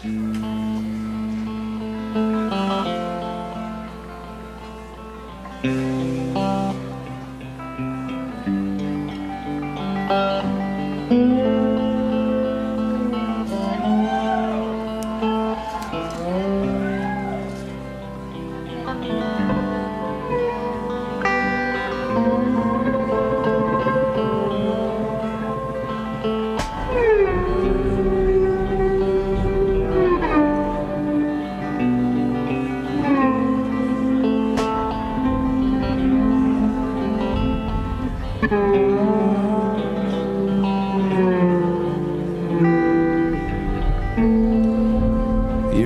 You're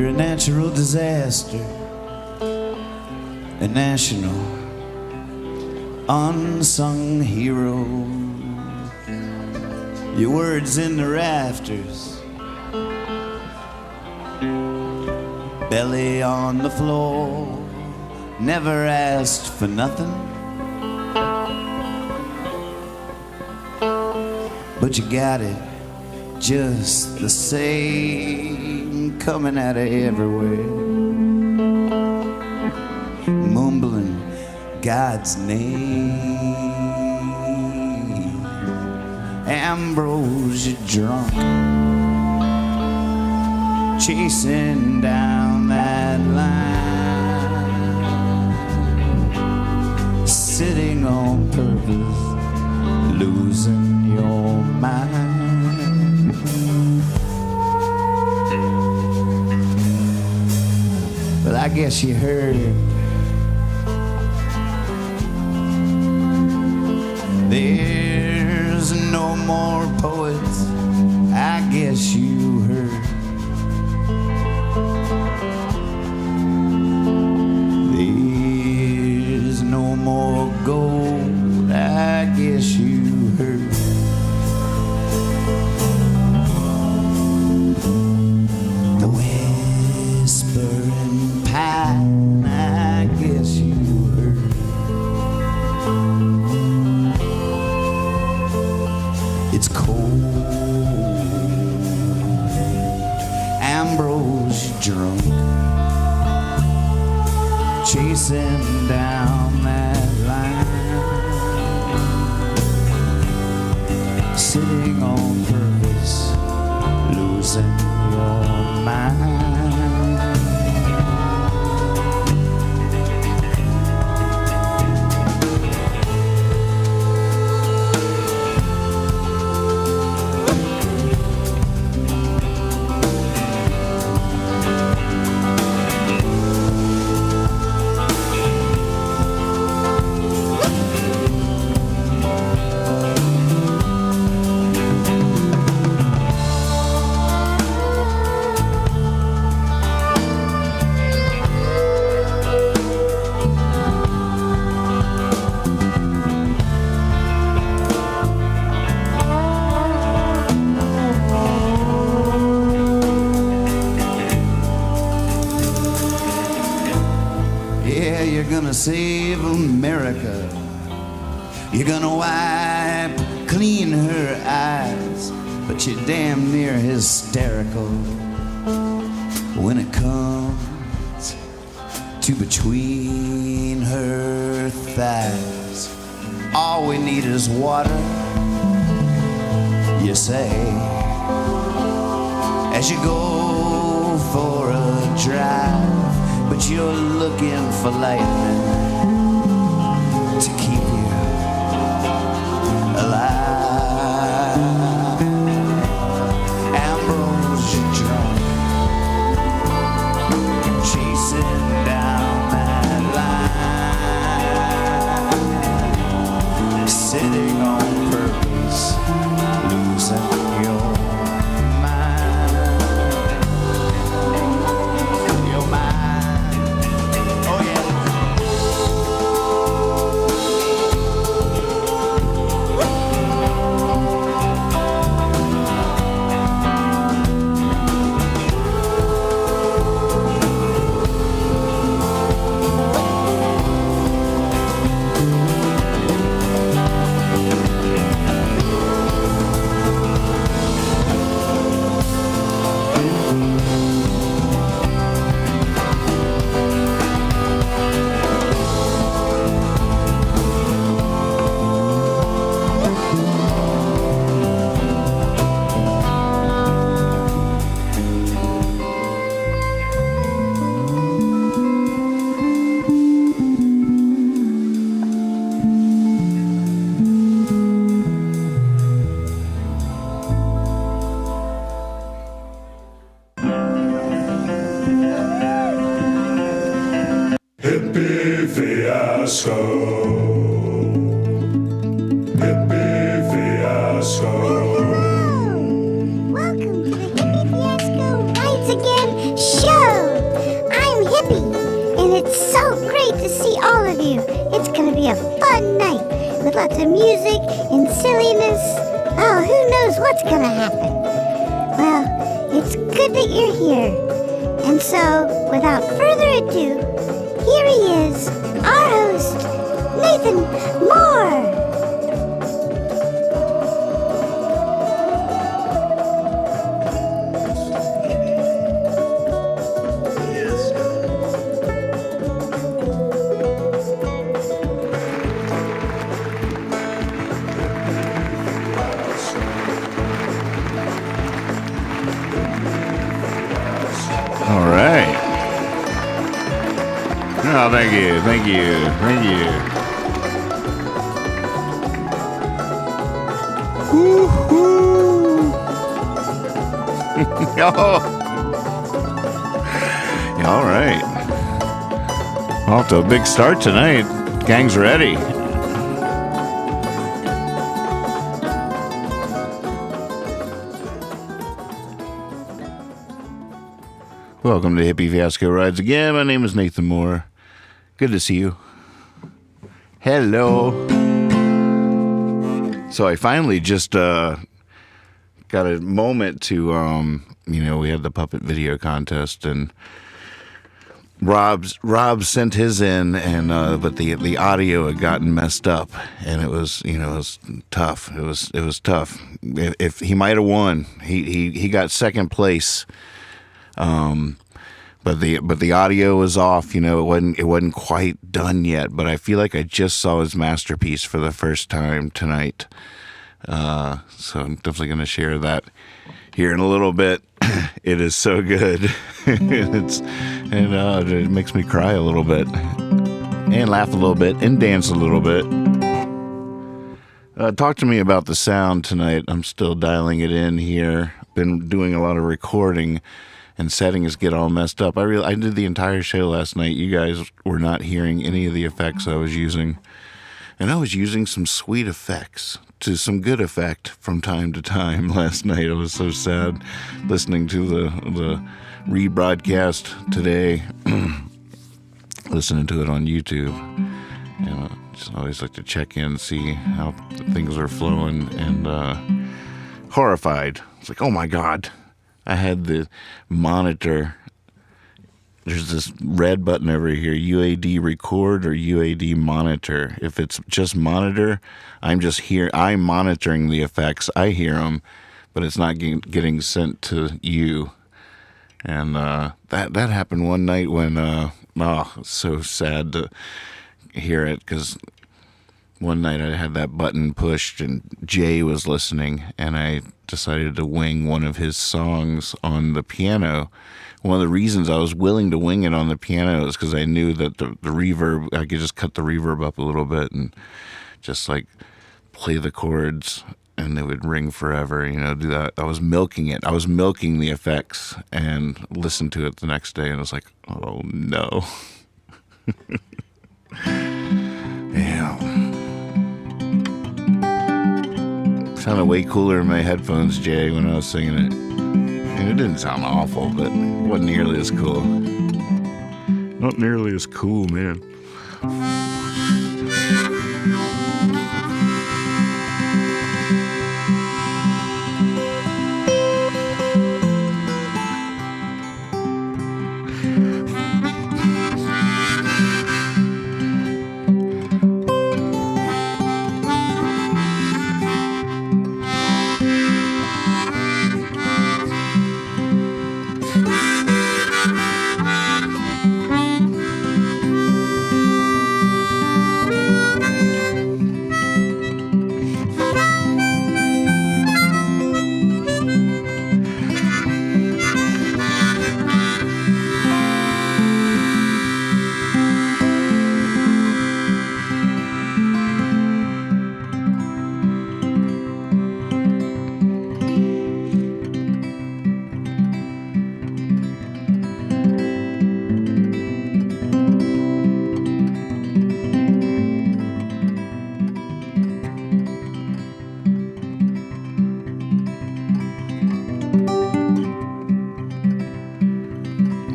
a natural disaster, a national unsung hero. Your words in the rafters, belly on the floor, never asked for nothing, but you got it just the same, coming at it everywhere, mumbling God's name. Ambrose, you're drunk, chasing down that line, sitting on purpose, losing your mind. Well, I guess you heard there's no more poets. I guess you heard there's no more gold. I guess you heard the whispering pine. I guess you heard it's cold. Ambrose, drunk, chasing down that line, sitting on purpose, losing your mind. Yeah, you're gonna save America. You're gonna wipe clean her eyes, but you're damn near hysterical when it comes to between her thighs. All we need is water, you say, as you go for a drive. But you're looking for lightning to keep you alive. Ambrose, you're drunk, chasing down that line, sitting on purpose, losing your mind. Your mind. Oh yeah. fiasco. Hippie fiasco. Welcome to the Hippie Fiasco Rides Again show. I'm Hippie, and it's so great to see all of you. It's gonna be a fun night with lots of music and silliness. Oh, who knows what's gonna happen? Well, it's good that you're here. And so, without further ado, here he is, our host, Nathan Moore. All right. Oh, thank you. Woo-hoo. All right. Off to a big start tonight. Gang's ready. Welcome to Hippie Fiasco Rides Again. My name is Nathan Moore. Good to see you. Hello. So I finally just got a moment to, we had the puppet video contest, and Rob sent his in, and but the audio had gotten messed up, and it was tough. It was tough. If he might have won, he got second place. But the audio was off, it wasn't quite done yet, but I feel like I just saw his masterpiece for the first time tonight. So I'm definitely going to share that here in a little bit. It is so good. It makes me cry a little bit and laugh a little bit and dance a little bit. Talk to me about the sound tonight. I'm still dialing it in here. Been doing a lot of recording, and settings get all messed up. I did the entire show last night. You guys were not hearing any of the effects I was using. And I was using some sweet effects to some good effect from time to time last night. I was so sad listening to the rebroadcast today, listening to it on YouTube. Just always like to check in, see how things are flowing, and horrified. It's like, oh my God. I had the monitor. There's this red button over here, UAD record or UAD monitor. If it's just monitor, I'm monitoring the effects. I hear them, but it's not getting sent to you. And that happened one night when, it's so sad to hear it, because one night I had that button pushed and Jay was listening, and I decided to wing one of his songs on the piano. One of the reasons I was willing to wing it on the piano is because I knew that the reverb, I could just cut the reverb up a little bit and just like play the chords and it would ring forever, do that. I was milking it. I was milking the effects, and listened to it the next day and I was like, oh no. Yeah. Sounded way cooler in my headphones, Jay, when I was singing it. And it didn't sound awful, but it wasn't nearly as cool. Not nearly as cool, man.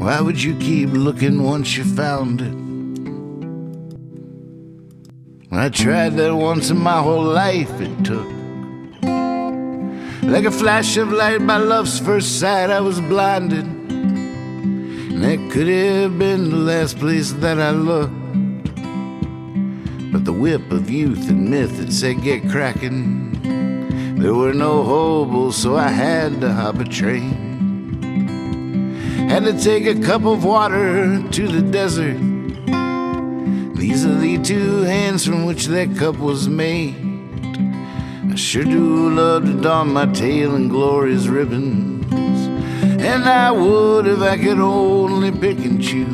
Why would you keep looking once you found it? I tried that once in my whole life it took. Like a flash of light by love's first sight, I was blinded. And that could have been the last place that I looked. But the whip of youth and myth, it said get cracking. There were no hobos, so I had to hop a train. Had to take a cup of water to the desert. These are the two hands from which that cup was made. I sure do love to don my tail in glorious ribbons, and I would if I could only pick and choose.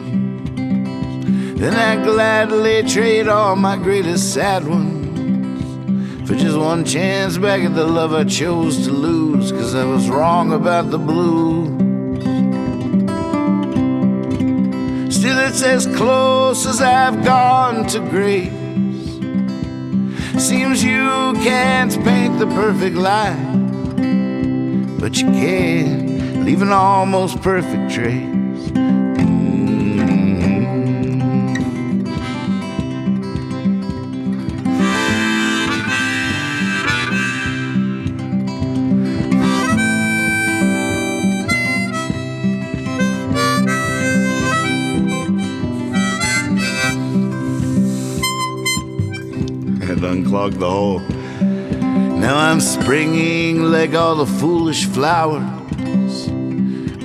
Then I'd gladly trade all my greatest sad ones for just one chance back at the love I chose to lose, 'cause I was wrong about the blues. Still it's as close as I've gone to grace. Seems you can't paint the perfect lie, but you can leave an almost perfect trace. Unclog the hole. Now I'm springing like all the foolish flowers,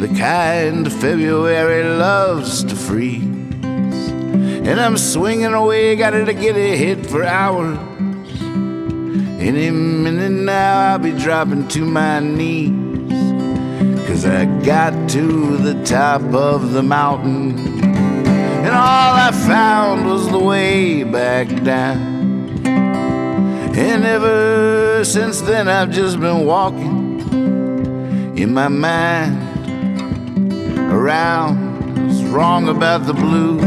the kind February loves to freeze. And I'm swinging away, gotta get a hit for hours. Any minute now I'll be dropping to my knees, 'cause I got to the top of the mountain, and all I found was the way back down. And ever since then I've just been walking in my mind around what's wrong about the blues.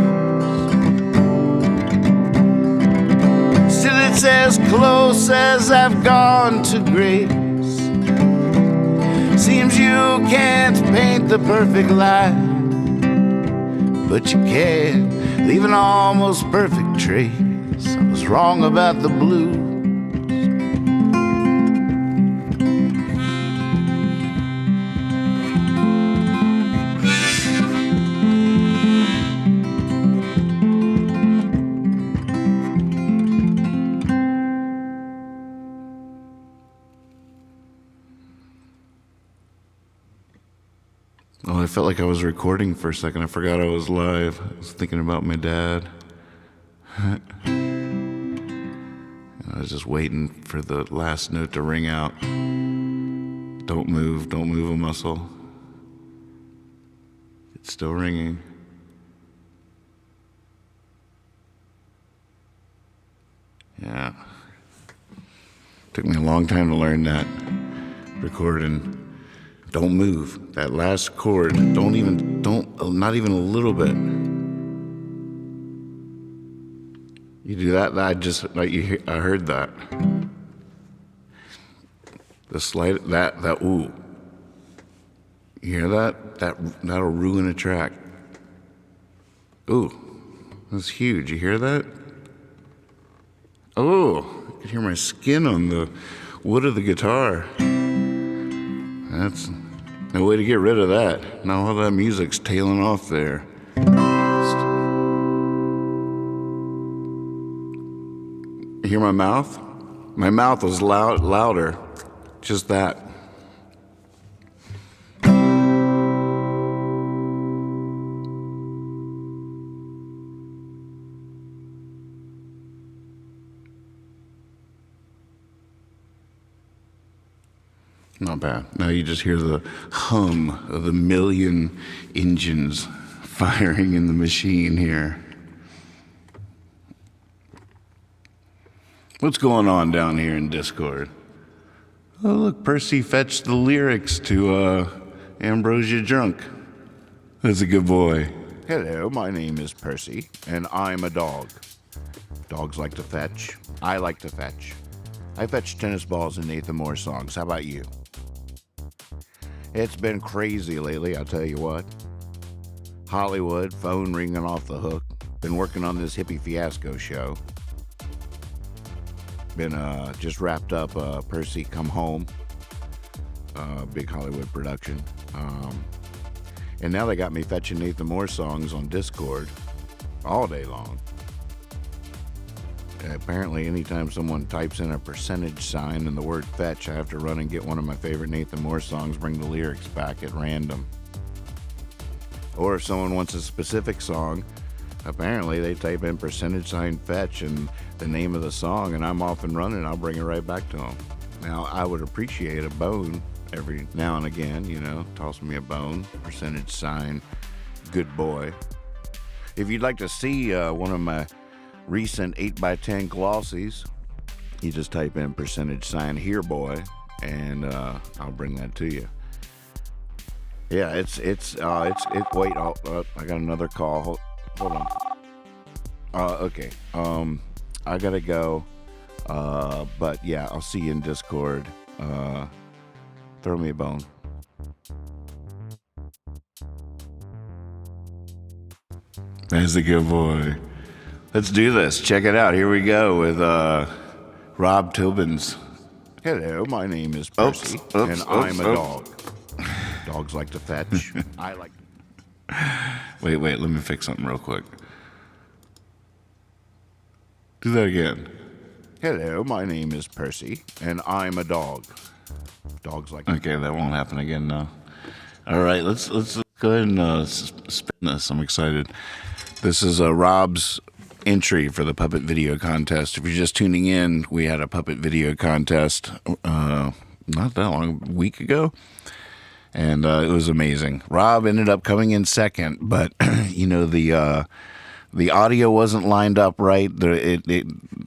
Still it's as close as I've gone to grace. Seems you can't paint the perfect lie, but you can leave an almost perfect trace. I was wrong about the blues. Oh, I felt like I was recording for a second. I forgot I was live. I was thinking about my dad. I was just waiting for the last note to ring out. Don't move a muscle. It's still ringing. Yeah. Took me a long time to learn that. Recording. Don't move. That last chord. Not even a little bit. You do that. I heard that. The slight that ooh. You hear that? That'll ruin a track. Ooh, that's huge. You hear that? Oh, I can hear my skin on the wood of the guitar. That's no way to get rid of that. Now all that music's tailing off there. You hear my mouth? My mouth was louder. Just that. Not bad. Now you just hear the hum of the million engines firing in the machine here. What's going on down here in Discord? Oh, look, Percy fetched the lyrics to Ambrosia Drunk. That's a good boy. Hello, my name is Percy, and I'm a dog. Dogs like to fetch. I like to fetch. I fetch tennis balls in Nathan Moore songs. How about you? It's been crazy lately, I'll tell you what. Hollywood, phone ringing off the hook. Been working on this hippie fiasco show. Been just wrapped up Percy Come Home, big Hollywood production. And now they got me fetching Nathan Moore songs on Discord all day long. Apparently, anytime someone types in a percentage sign and the word fetch, I have to run and get one of my favorite Nathan Moore songs, bring the lyrics back at random. Or if someone wants a specific song, apparently they type in percentage sign fetch and the name of the song, and I'm off and running. I'll bring it right back to them. Now, I would appreciate a bone every now and again, toss me a bone, percentage sign, good boy. If you'd like to see one of my recent 8x10 glossies, you just type in percentage sign here boy, and I'll bring that to you. Yeah, it's wait, I got another call. Hold on. Okay. I gotta go. But yeah, I'll see you in Discord. Throw me a bone. That's a good boy. Let's do this. Check it out. Here we go with Rob Tobin's. Hello, my name is Percy, and I'm a dog. Dogs like to fetch. I like. Wait, let me fix something real quick. Do that again. Hello, my name is Percy, and I'm a dog. Dogs like. Okay, that won't happen again now. All right, let's go ahead and spin this. I'm excited. This is Rob's entry for the puppet video contest. If you're just tuning in, we had a puppet video contest not that long, a week ago, and it was amazing. Rob ended up coming in second, but the audio wasn't lined up right.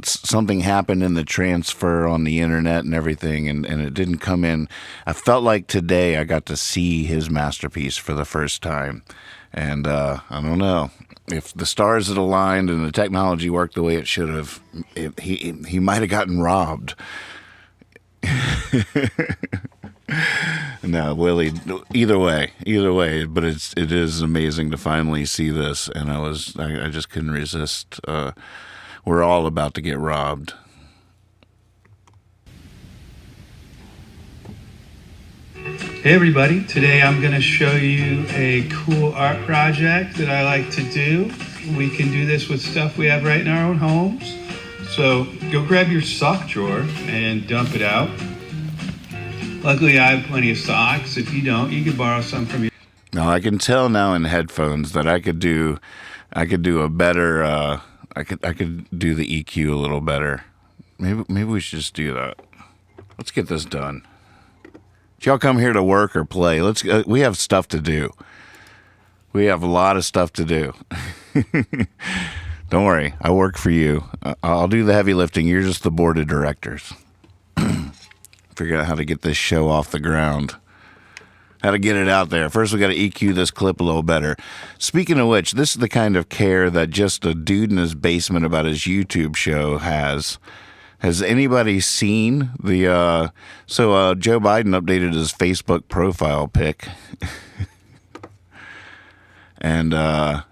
Something happened in the transfer on the internet and everything, and it didn't come in. I felt like today I got to see his masterpiece for the first time, and I don't know. If the stars had aligned and the technology worked the way it should have, he might have gotten robbed. No, Willie. Either way. But it is amazing to finally see this, and I just couldn't resist. We're all about to get robbed. Hey everybody, today I'm going to show you a cool art project that I like to do. We can do this with stuff we have right in our own homes. So go grab your sock drawer and dump it out. Luckily I have plenty of socks. If you don't, you can borrow some from your... Now I can tell now in headphones that I could do a better, I could do the EQ a little better. Maybe we should just do that. Let's get this done. Y'all come here to work or play. We have stuff to do. We have a lot of stuff to do. Don't worry, I work for you. I'll do the heavy lifting. You're just the board of directors. Figure out how to get this show off the ground. How to get it out there. First, we got to EQ this clip a little better. Speaking of which, this is the kind of care that just a dude in his basement about his YouTube show has. Has anybody seen the, Joe Biden updated his Facebook profile pic. And, I'm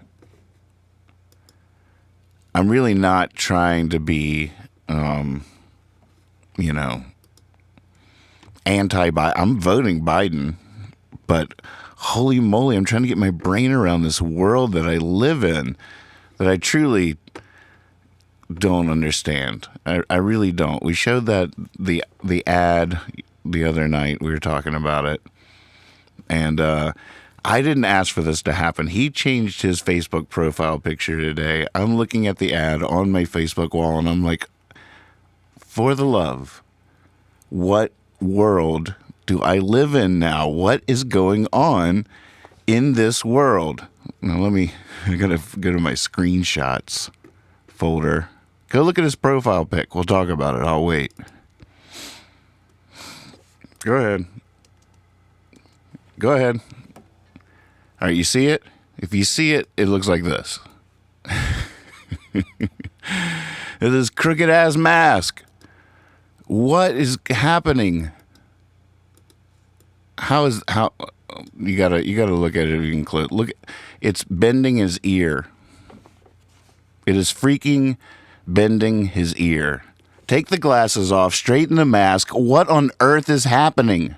really not trying to be, anti-Biden. I'm voting Biden, but holy moly, I'm trying to get my brain around this world that I live in, that I truly don't understand. I really don't. We showed that the ad the other night. We were talking about it, and I didn't ask for this to happen. He changed his Facebook profile picture today. I'm looking at the ad on my Facebook wall, and I'm like, for the love, what world do I live in now? What is going on in this world? Now I gotta go to my screenshots folder. Go look at his profile pic. We'll talk about it. I'll wait. Go ahead. All right, you see it? If you see it, it looks like this. It is crooked ass mask. What is happening? You gotta look at it even close. Look, it's bending his ear. It is freaking bending his ear. Take the glasses off, straighten the mask. What on earth is happening?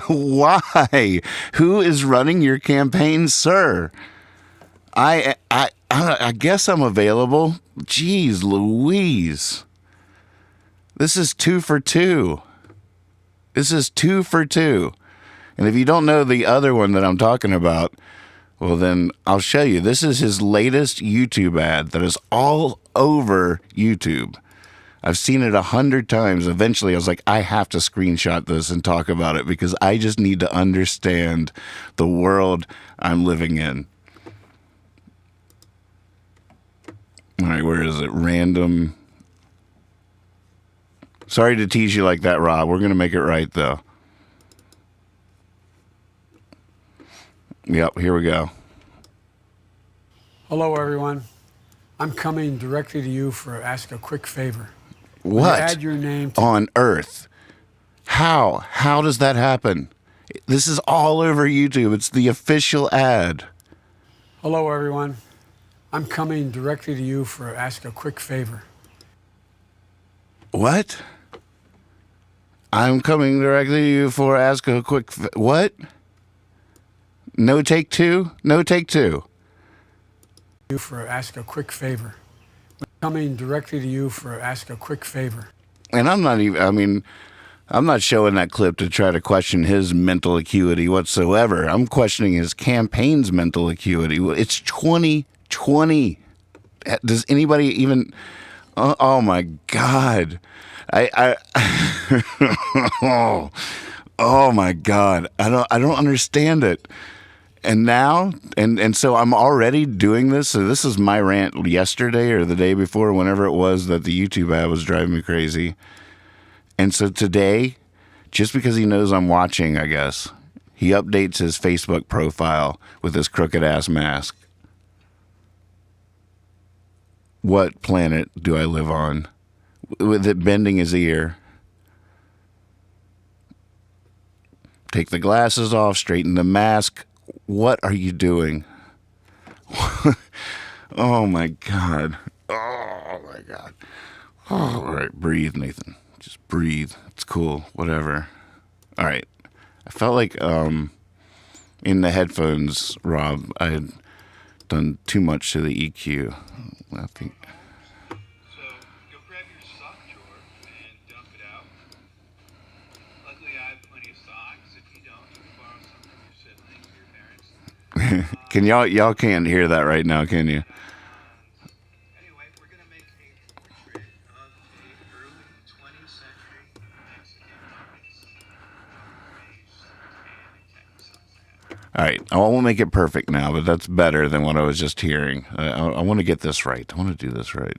Why? Who is running your campaign, sir? I guess I'm available. Jeez Louise. This is 2 for 2. This is 2 for 2. And if you don't know the other one that I'm talking about, well, then I'll show you. This is his latest YouTube ad that is all over YouTube. I've seen it 100 times. Eventually, I was like, I have to screenshot this and talk about it because I just need to understand the world I'm living in. All right, where is it? Random. Sorry to tease you like that, Rob. We're going to make it right, though. Yep, here we go. Hello, everyone. I'm coming directly to you for ask a quick favor. What add your name to on earth? How? How does that happen? This is all over YouTube. It's the official ad. Hello, everyone. I'm coming directly to you for ask a quick favor. What? I'm coming directly to you for ask a quick... What? No take two? No take two. You for ask a quick favor. I'm coming directly to you for ask a quick favor. And I'm not even... I mean, I'm not showing that clip to try to question his mental acuity whatsoever. I'm questioning his campaign's mental acuity. It's 2020. Does anybody even... Oh my God. Oh my God. I don't understand it. And now, and so I'm already doing this. So this is my rant yesterday or the day before, whenever it was that the YouTube ad was driving me crazy. And so today, just because he knows I'm watching, I guess, he updates his Facebook profile with this crooked ass mask. What planet do I live on? With it bending his ear. Take the glasses off, straighten the mask. What are you doing? Oh my God. Oh my God. Oh, all right, breathe, Nathan. Just breathe. It's cool. Whatever. All right. I felt like in the headphones, Rob, I had done too much to the EQ. I think. So go grab your sock drawer and dump it out. Luckily, I have plenty of socks. If you don't, you can borrow some from your siblings or your parents. Can y'all can't hear that right now, can you? Anyway, we're gonna make a portrait of a early 20th century Mexican artist. All right, I won't make it perfect now, but that's better than what I was just hearing. I want to get this right. I want to do this right.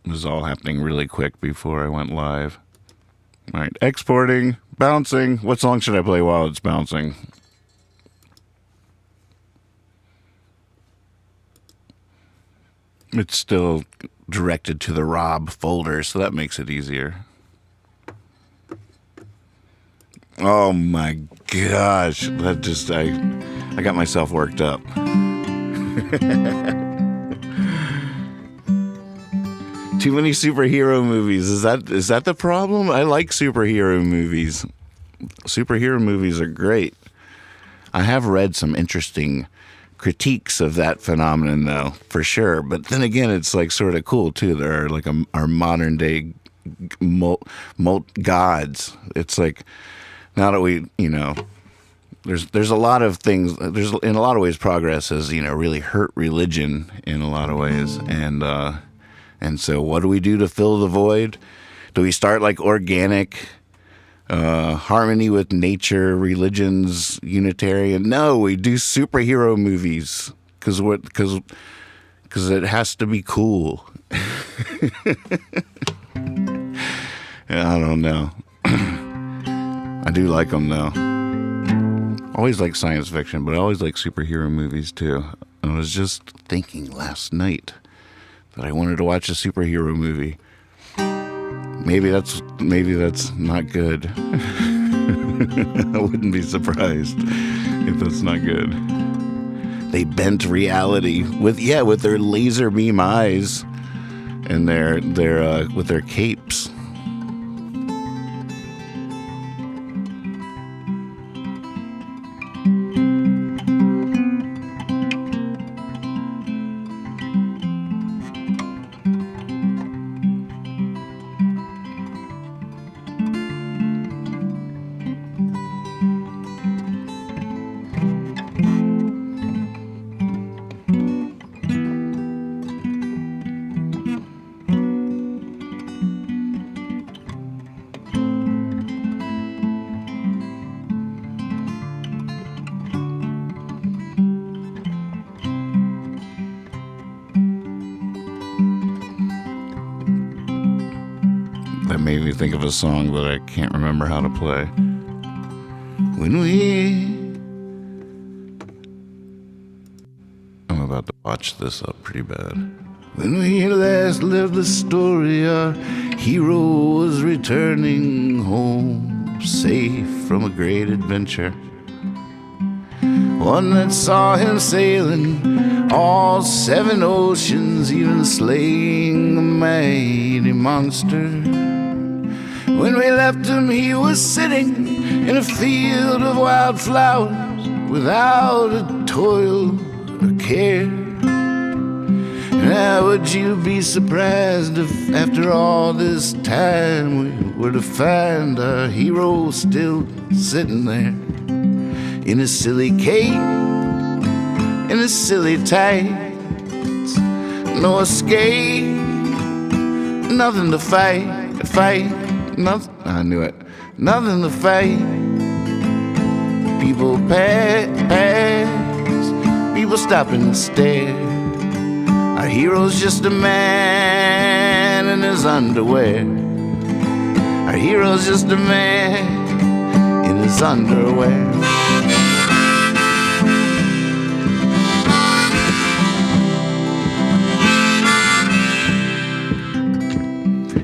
This is all happening really quick before I went live. All right, exporting, bouncing. What song should I play while it's bouncing? It's still directed to the Rob folder, so that makes it easier. Oh my gosh, that just I got myself worked up. Too many superhero movies. Is that the problem? I like superhero movies. Superhero movies are great. I have read some interesting critiques of that phenomenon, though, for sure. But then again, it's like sort of cool too. There are like our modern day gods. It's like now that we, there's a lot of things. There's in a lot of ways progress has really hurt religion in a lot of ways, and so what do we do to fill the void? Do we start like organic? Harmony with nature, religions, Unitarian. No, we do superhero movies because it has to be cool. I don't know. I do like them though. Always like science fiction, but I always like superhero movies too. And I was just thinking last night that I wanted to watch a superhero movie. Maybe that's not good. I wouldn't be surprised if that's not good. They bent reality with their laser beam eyes and their with their capes. That made me think of a song that I can't remember how to play. I'm about to botch this up pretty bad. When we last left the story, our hero was returning home, safe from a great adventure. One that saw him sailing all 7 oceans, even slaying a mighty monster. When we left him, he was sitting in a field of wildflowers without a toil or care. Now would you be surprised if after all this time we were to find our hero still sitting there in his silly cape, in his silly tights, no escape, nothing to fight, nothing, I knew it, nothing to fight. People pass, people stop and stare. Our hero's just a man in his underwear. Our hero's just a man in his underwear.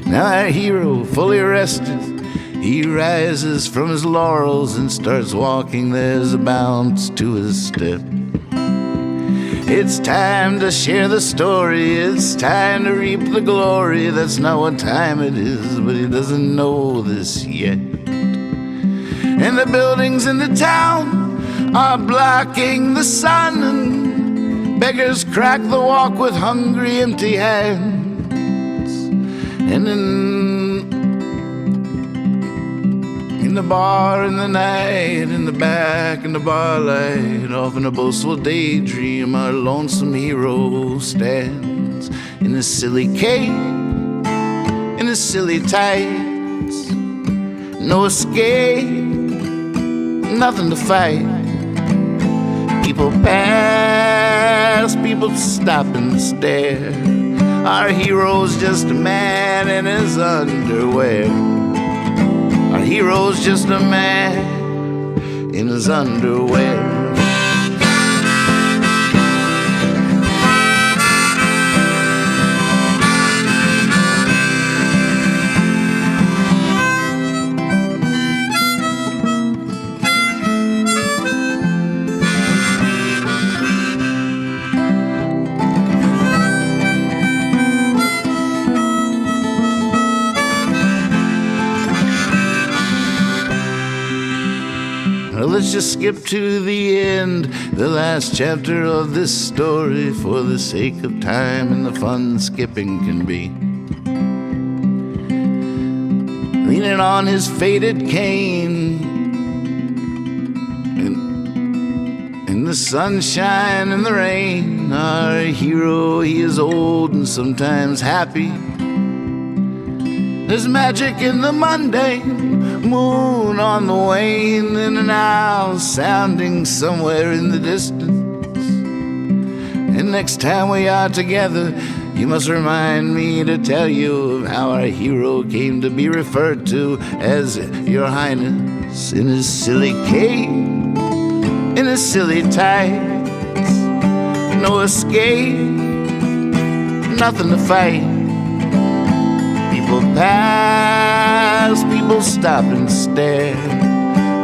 Now our hero, fully rested, he rises from his laurels and starts walking. There's a bounce to his step. It's time to share the story. It's time to reap the glory. That's not what time it is, but he doesn't know this yet. And the buildings in the town are blocking the sun, and beggars crack the walk with hungry, empty hands. And in the bar in the night, in the back in the bar light, off in a boastful daydream, our lonesome hero stands in his silly cape, in his silly tights, no escape, nothing to fight. People pass, people stop and stare. Our hero's just a man in his underwear. Our hero's just a man in his underwear. Let's just skip to the end, the last chapter of this story, for the sake of time and the fun skipping can be. Leaning on his faded cane, in the sunshine and the rain, our hero, he is old and sometimes happy. There's magic in the mundane, moon on the wane, and an owl sounding somewhere in the distance. And next time we are together, you must remind me to tell you of how our hero came to be referred to as Your Highness, in his silly cape, in his silly tights, no escape, nothing to fight. People pass, people stop and stare.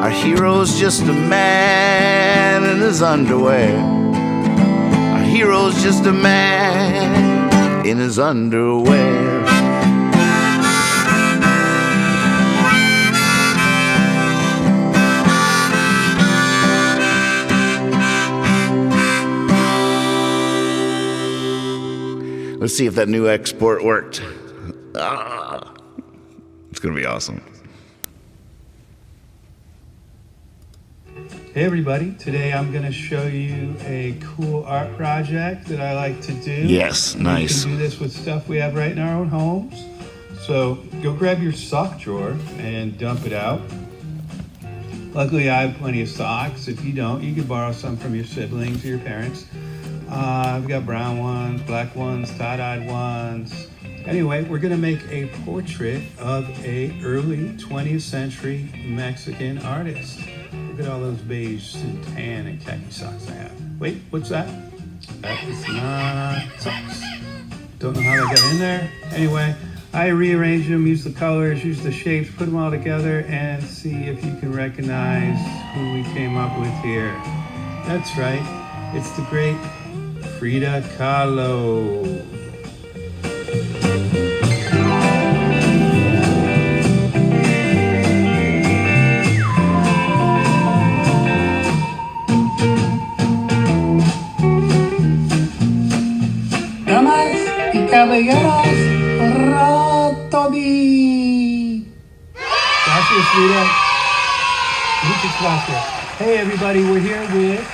Our hero's just a man in his underwear. Our hero's just a man in his underwear. Let's see if that new export worked. It's gonna be awesome. Hey everybody, today I'm going to show you a cool art project that I like to do. Yes, nice. We can do this with stuff we have right in our own homes. So go grab your sock drawer and dump it out. Luckily I have plenty of socks. If you don't, you can borrow some from your siblings or your parents. I've got brown ones, black ones, tie-dyed ones. Anyway, we're gonna make a portrait of a early 20th century Mexican artist. Look at all those beige and tan and khaki socks I have. Wait, what's that? That is not socks. Don't know how they got in there. Anyway, I rearrange them, use the colors, use the shapes, put them all together and see if you can recognize who we came up with here. That's right, it's the great Frida Kahlo. Damas y caballeros, Ratobi. Gracias, Frida. Muchas gracias. Hey everybody, we're here with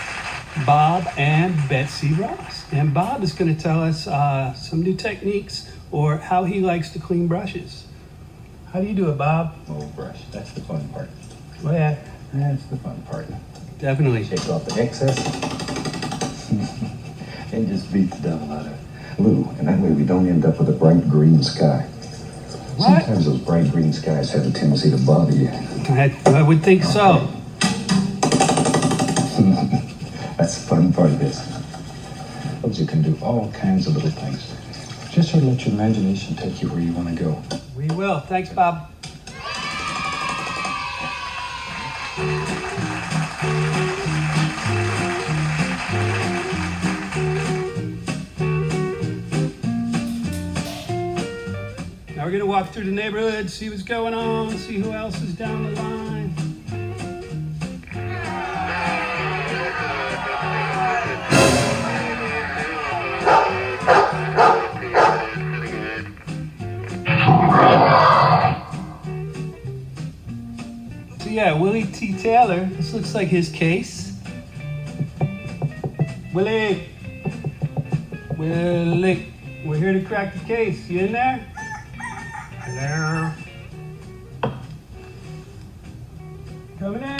Bob and Betsy Ross. And Bob is going to tell us some new techniques or how he likes to clean brushes. How do you do it, Bob? Oh, brush. That's the fun part. Oh yeah, That's the fun part. definitely. Shake off the excess and just beat the devil out of blue. And that way we don't end up with a bright green sky. What? Sometimes those bright green skies have a tendency to bother you. I would think so. That's the fun part of this. Because you can do all kinds of little things. Just sort of let your imagination take you where you want to go. We will. Thanks, Bob. Now we're going to walk through the neighborhood, see what's going on, see who else is down the line. So yeah, Willie T. Taylor, this looks like his case. Willie! Willie! We're here to crack the case. You in there? Hello? Coming in.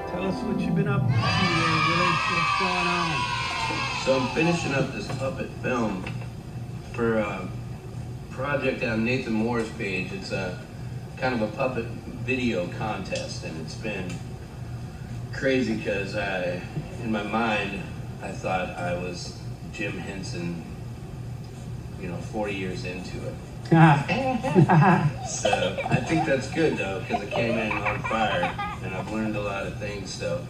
Tell us what you've been up to there, Willie. What's going on? So I'm finishing up this puppet film for a project on Nathan Moore's page. It's a kind of a puppet video contest, and it's been crazy because in my mind, I thought I was Jim Henson, 40 years into it. So I think that's good though, because it came in on fire, and I've learned a lot of things. So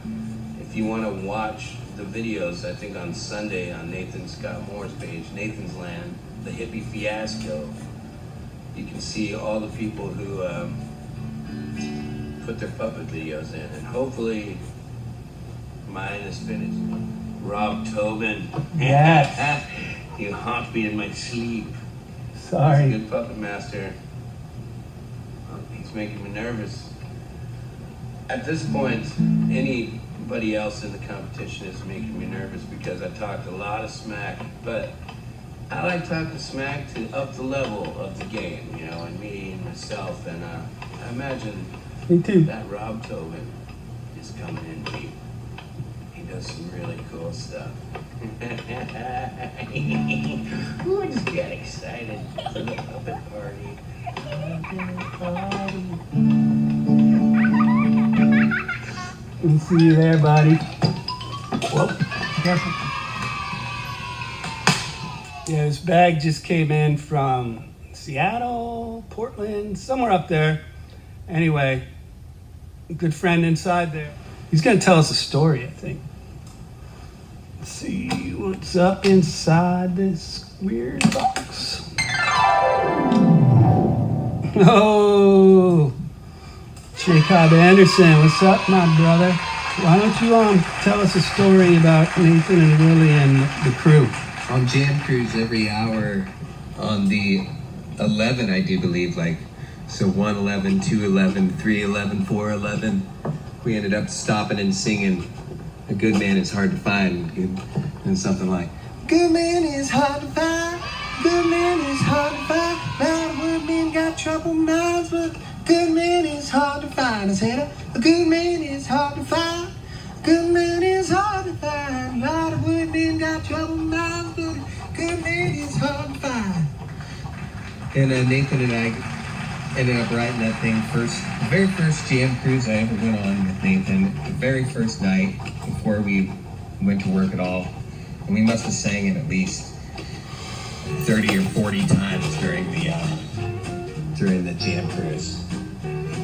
if you want to watch the videos, I think on Sunday on Nathan Scott Moore's page, Nathan's Land, the hippie fiasco, you can see all the people who put their puppet videos in, and hopefully mine is finished. Rob Tobin. Yes. You haunt me in my sleep. Sorry. He's a good puppet master. He's making me nervous. At this point, anybody else in the competition is making me nervous because I talked a lot of smack, but I like talking smack to up the level of the game, and me and myself, and I imagine Me too. that Rob Tobin is coming in deep. He does some really cool stuff. Ooh, I just got excited for the puppet party. We'll see you there, buddy. Whoa, careful. Yeah, this bag just came in from Seattle, Portland, somewhere up there. Anyway, a good friend inside there. He's gonna tell us a story, I think. Let's see what's up inside this weird box. Oh, Jacob Anderson, what's up, my brother? Why don't you tell us a story about Nathan and Willie and the crew? On Jam Cruise every hour on the 11, I do believe, like, so 111, 211, 311, 411. We ended up stopping and singing "A Good Man Is Hard to Find," and something like, "Good man is hard to find, good man is hard to find, lot of good men got trouble minds, but good man is hard to find." I said, "A good man is hard to find, good man is hard to find, lot of good men got trouble minds, but good man is hard to find." And Nathan and I ended up writing that thing the very first Jam Cruise I ever went on with Nathan, the very first night before we went to work at all. And we must have sang it at least 30 or 40 times during the Jam Cruise.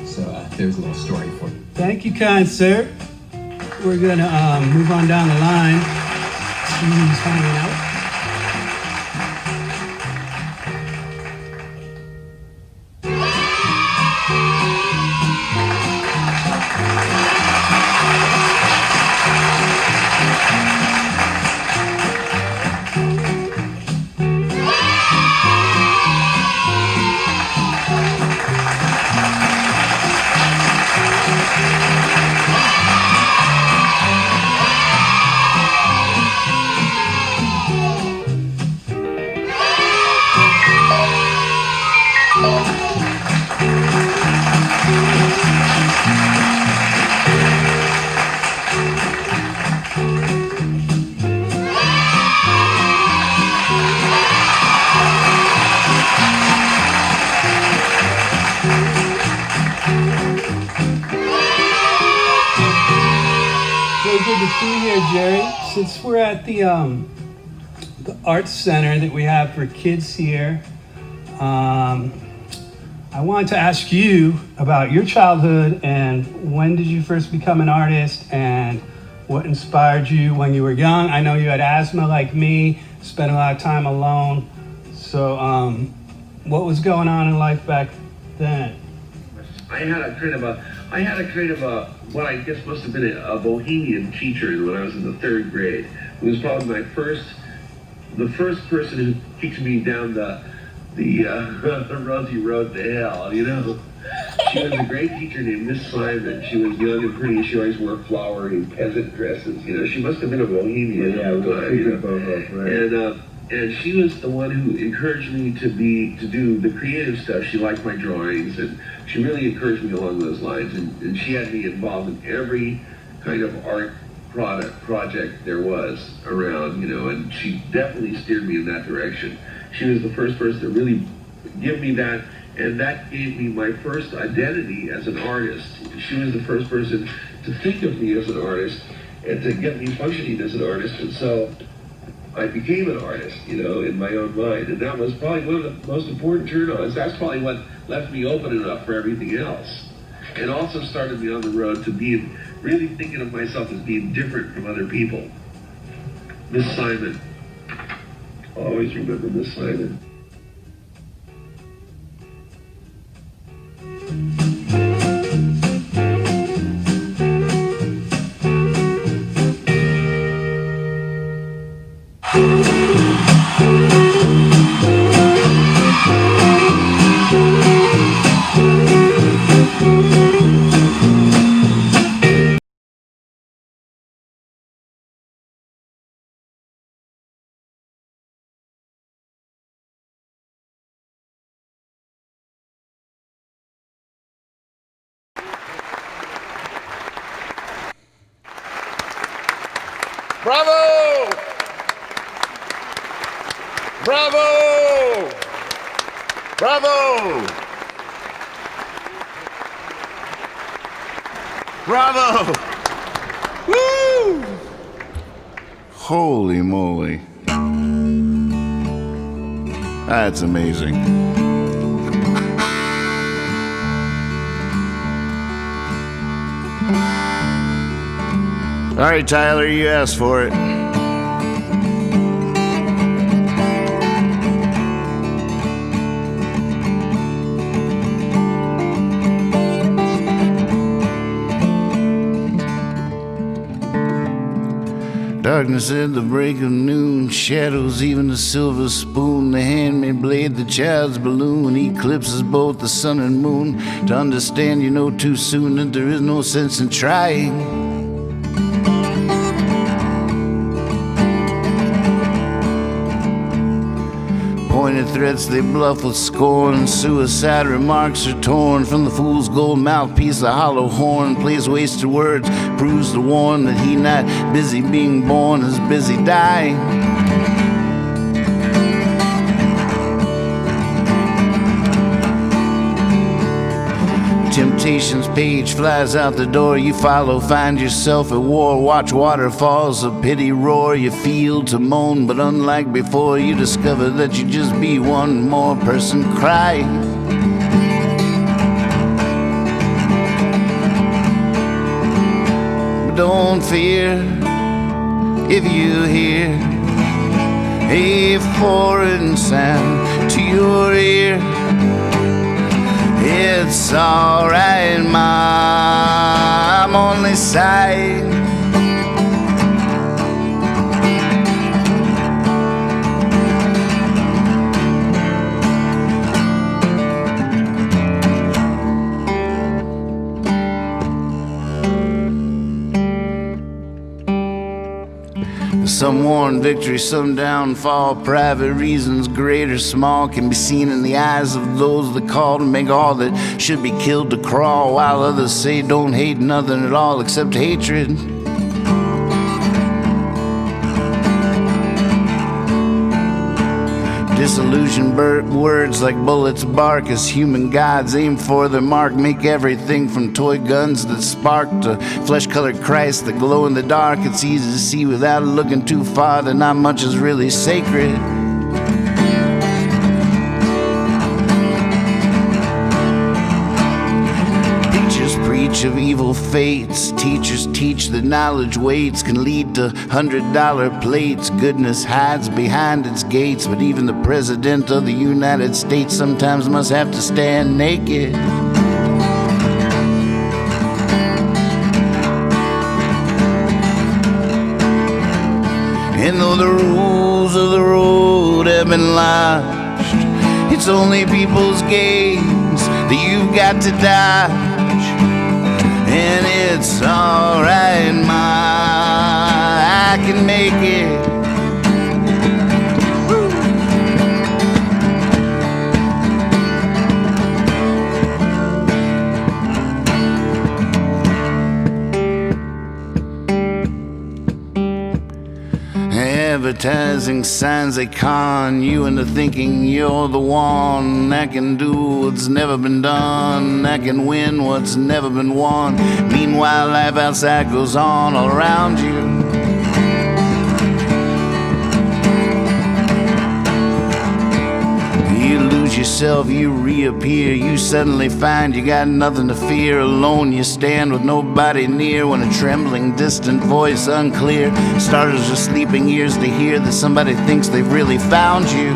So there's a little story for you. Thank you, kind sir. We're gonna move on down the line. See who's hanging out. Good to see you here, Jerry. Since we're at the arts center that we have for kids here, I wanted to ask you about your childhood and when did you first become an artist and what inspired you when you were young. I know you had asthma like me, spent a lot of time alone. So what was going on in life back then? I had a kind of a what I guess must have been a bohemian teacher when I was in the 3rd grade. It was probably the first person who kicked me down the rosy road to hell, you know. She was a great teacher named Miss Simon. She was young and pretty. She always wore flowery peasant dresses, you know. She must have been a bohemian all the time, you know. And she was the one who encouraged me to do the creative stuff. She liked my drawings, and she really encouraged me along those lines. And she had me involved in every kind of art project there was around, you know. And she definitely steered me in that direction. She was the first person to really give me that, and that gave me my first identity as an artist. She was the first person to think of me as an artist and to get me functioning as an artist. And so I became an artist, you know, in my own mind. And that was probably one of the most important turn-ons. That's probably what left me open enough for everything else. And also started me on the road to being, really thinking of myself as being different from other people. Miss Simon. I'll always remember Miss Simon. Bravo! Bravo! Bravo! Bravo! Woo! Holy moly. That's amazing. All right, Tyler, you asked for it. Darkness at the break of noon, shadows, even the silver spoon, the handmade blade, the child's balloon, eclipses both the sun and moon. To understand, you know too soon that there is no sense in trying. Pointed threats they bluff with scorn, suicide remarks are torn from the fool's gold mouthpiece. A hollow horn plays wasted words, proves to warn that he not busy being born is busy dying. Temptation's page flies out the door. You follow, find yourself at war. Watch waterfalls of pity roar. You feel to moan, but unlike before, you discover that you just be one more person crying. But don't fear if you hear a foreign sound to your ear. It's alright, Ma, I'm only sighing. Some won victory, some downfall. Private reasons, great or small, can be seen in the eyes of those that call to make all that should be killed to crawl, while others say don't hate nothing at all except hatred. Disillusioned words like bullets bark as human gods aim for their mark. Make everything from toy guns that spark to flesh-colored Christ that glow in the dark. It's easy to see without looking too far that not much is really sacred. Of evil fates, teachers teach that knowledge waits can lead to $100 plates. Goodness hides behind its gates, but even the president of the United States sometimes must have to stand naked. And though the rules of the road have been lodged, it's only people's games that you've got to dodge. And it's alright, Ma, I can make it. Advertising signs they con you into thinking you're the one that can do what's never been done, that can win what's never been won. Meanwhile, life outside goes on all around you. You lose yourself, you reappear. You suddenly find you got nothing to fear. Alone you stand with nobody near, when a trembling, distant voice unclear startles your sleeping ears to hear that somebody thinks they've really found you.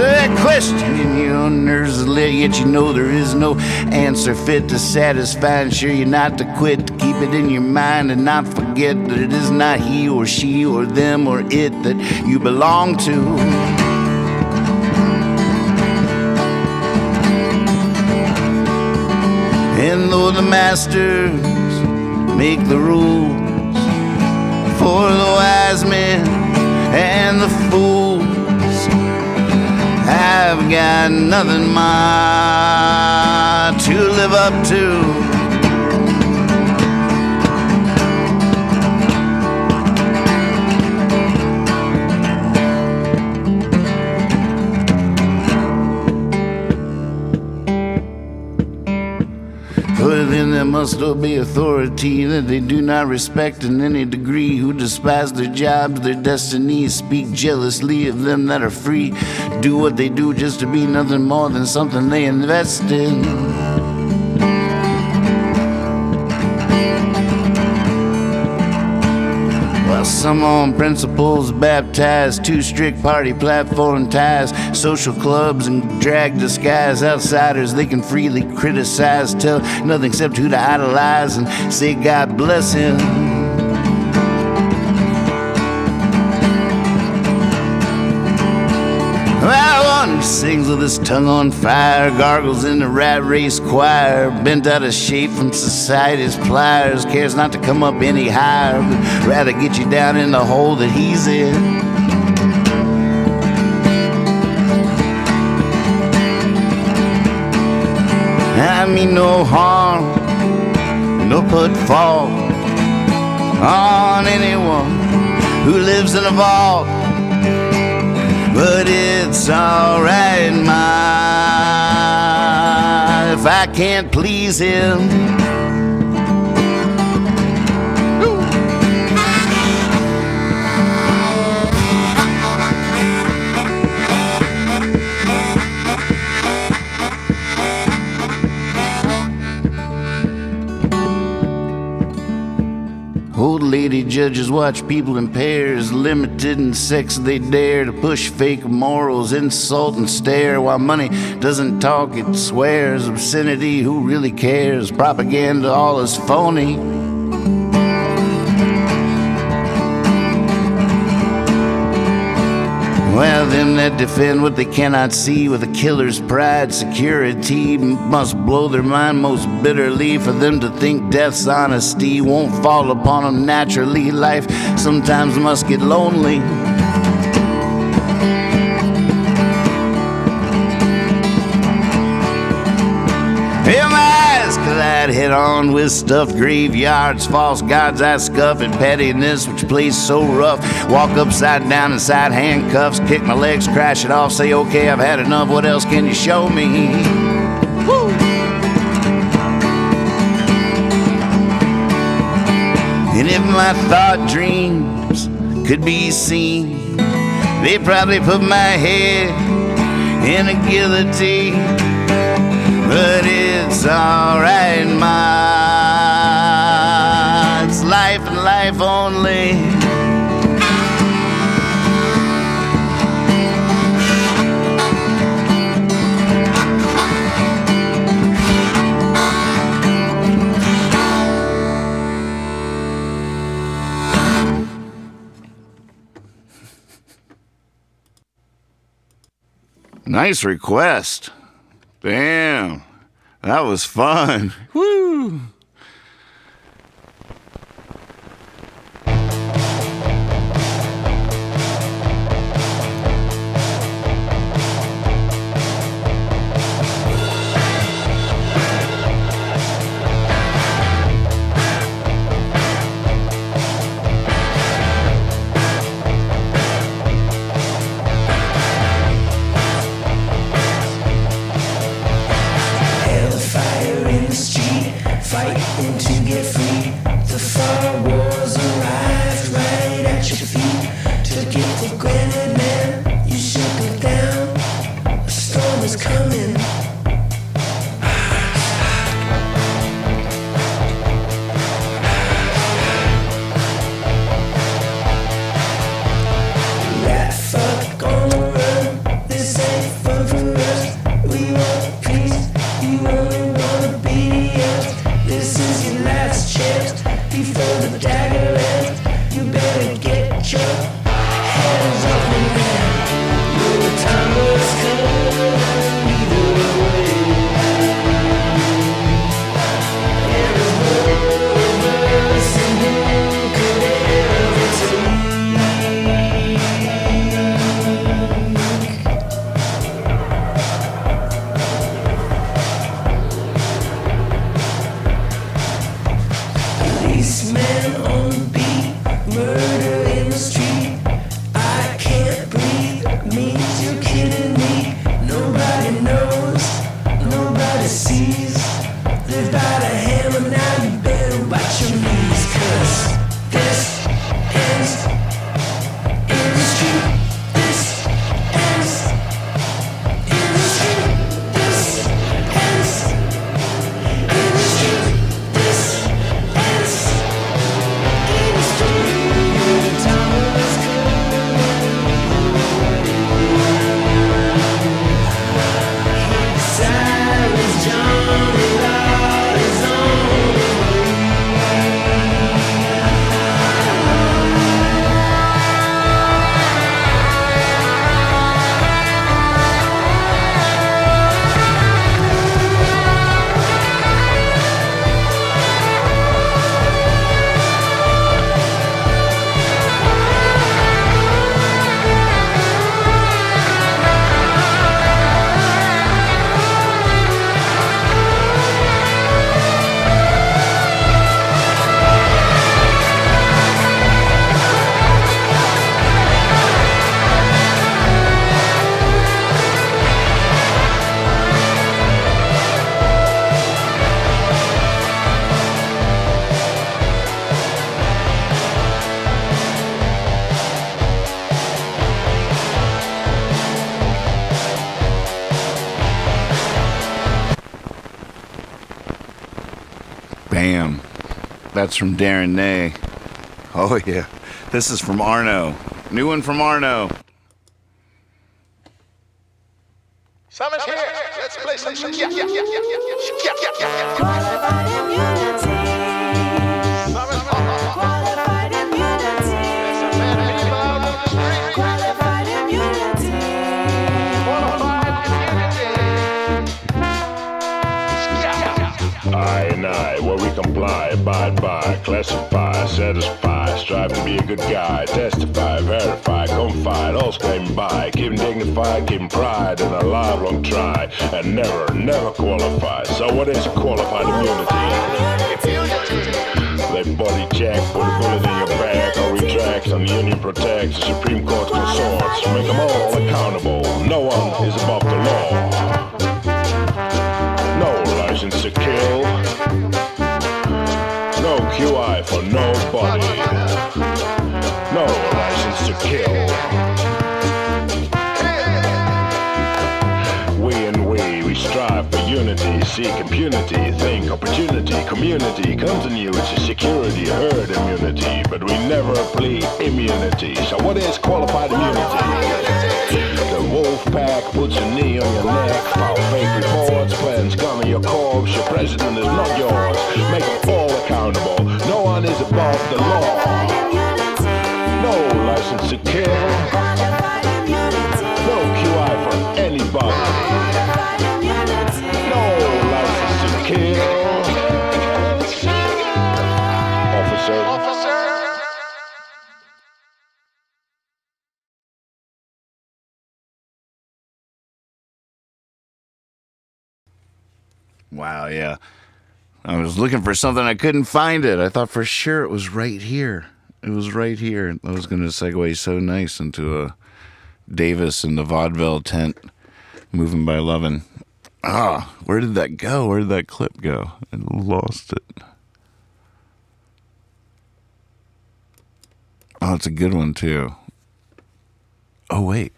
That question in your nerves is lit, yet you know there is no answer fit to satisfy. And sure you're not to quit, to keep it in your mind and not forget that it is not he or she or them or it that you belong to. And though the masters make the rules for the wise men and the fools, I've got nothing, Ma, to live up to. Put it in the that must obey authority, that they do not respect in any degree, who despise their jobs, their destinies, speak jealously of them that are free, do what they do just to be nothing more than something they invest in. Well, some on principles baptized, too strict party platform ties, social clubs and drag disguise, outsiders they can freely criticize, tell nothing except who to idolize and say God bless him. Well, one who sings with his tongue on fire, gargles in the rat race choir, bent out of shape from society's pliers, cares not to come up any higher, but rather get you down in the hole that he's in. I mean no harm, no put fault on anyone who lives in a vault, but it's alright, ma, if I can't please him. Old lady judges watch people in pairs, limited in sex they dare to push fake morals, insult and stare, while money doesn't talk, it swears. Obscenity, who really cares? Propaganda, all is phony. Well, them that defend what they cannot see with a killer's pride, security must blow their mind most bitterly. For them to think death's honesty won't fall upon them naturally. Life sometimes must get lonely. Hey, my eyes collide head on with stuffed graveyards, false gods I scuff at pettiness which plays so rough. Walk upside down inside handcuffs, kick my legs, crash it off, say okay, I've had enough, what else can you show me? Woo! And if my thought dreams could be seen, they'd probably put my head in a guillotine. But it's alright, ma, it's life and life only. Nice request. Damn, that was fun. Woo! Fighting Bam. That's from Darren Ney. Oh, yeah. This is from Arno. New one from Arno. Summer's here. Let's play some Qualified immunity. Qualified immunity. Qualified immunity. I and I, where we comply, abide by, classify, satisfy, strive to be a good guy, testify, verify, confide, all claim by, keep dignified, keep pride, and a lifelong try, and never qualify. So what is qualified immunity? They body check, put a bullet in your back, or retract, and the union protects, the Supreme Court consorts, make them all accountable. No one is above the law. No license to kill. No QI for nobody. No license to kill. We strive for unity, seek impunity, think opportunity, community, continuity, security, herd immunity, but we never plead immunity. So what is qualified immunity? The wolf pack puts a knee on your neck, file fake reports, plans gun on your corpse, your president is not yours, make them all accountable, no one is above the law. No license to kill, no QI for anybody. Wow, yeah. I was looking for something, I couldn't find it. I thought for sure it was right here. It was right here. I was going to segue so nice into a Davis in the vaudeville tent, Moving by Lovin'. Ah, where did that go? Where did that clip go? I lost it. Oh, it's a good one, too. Oh, wait.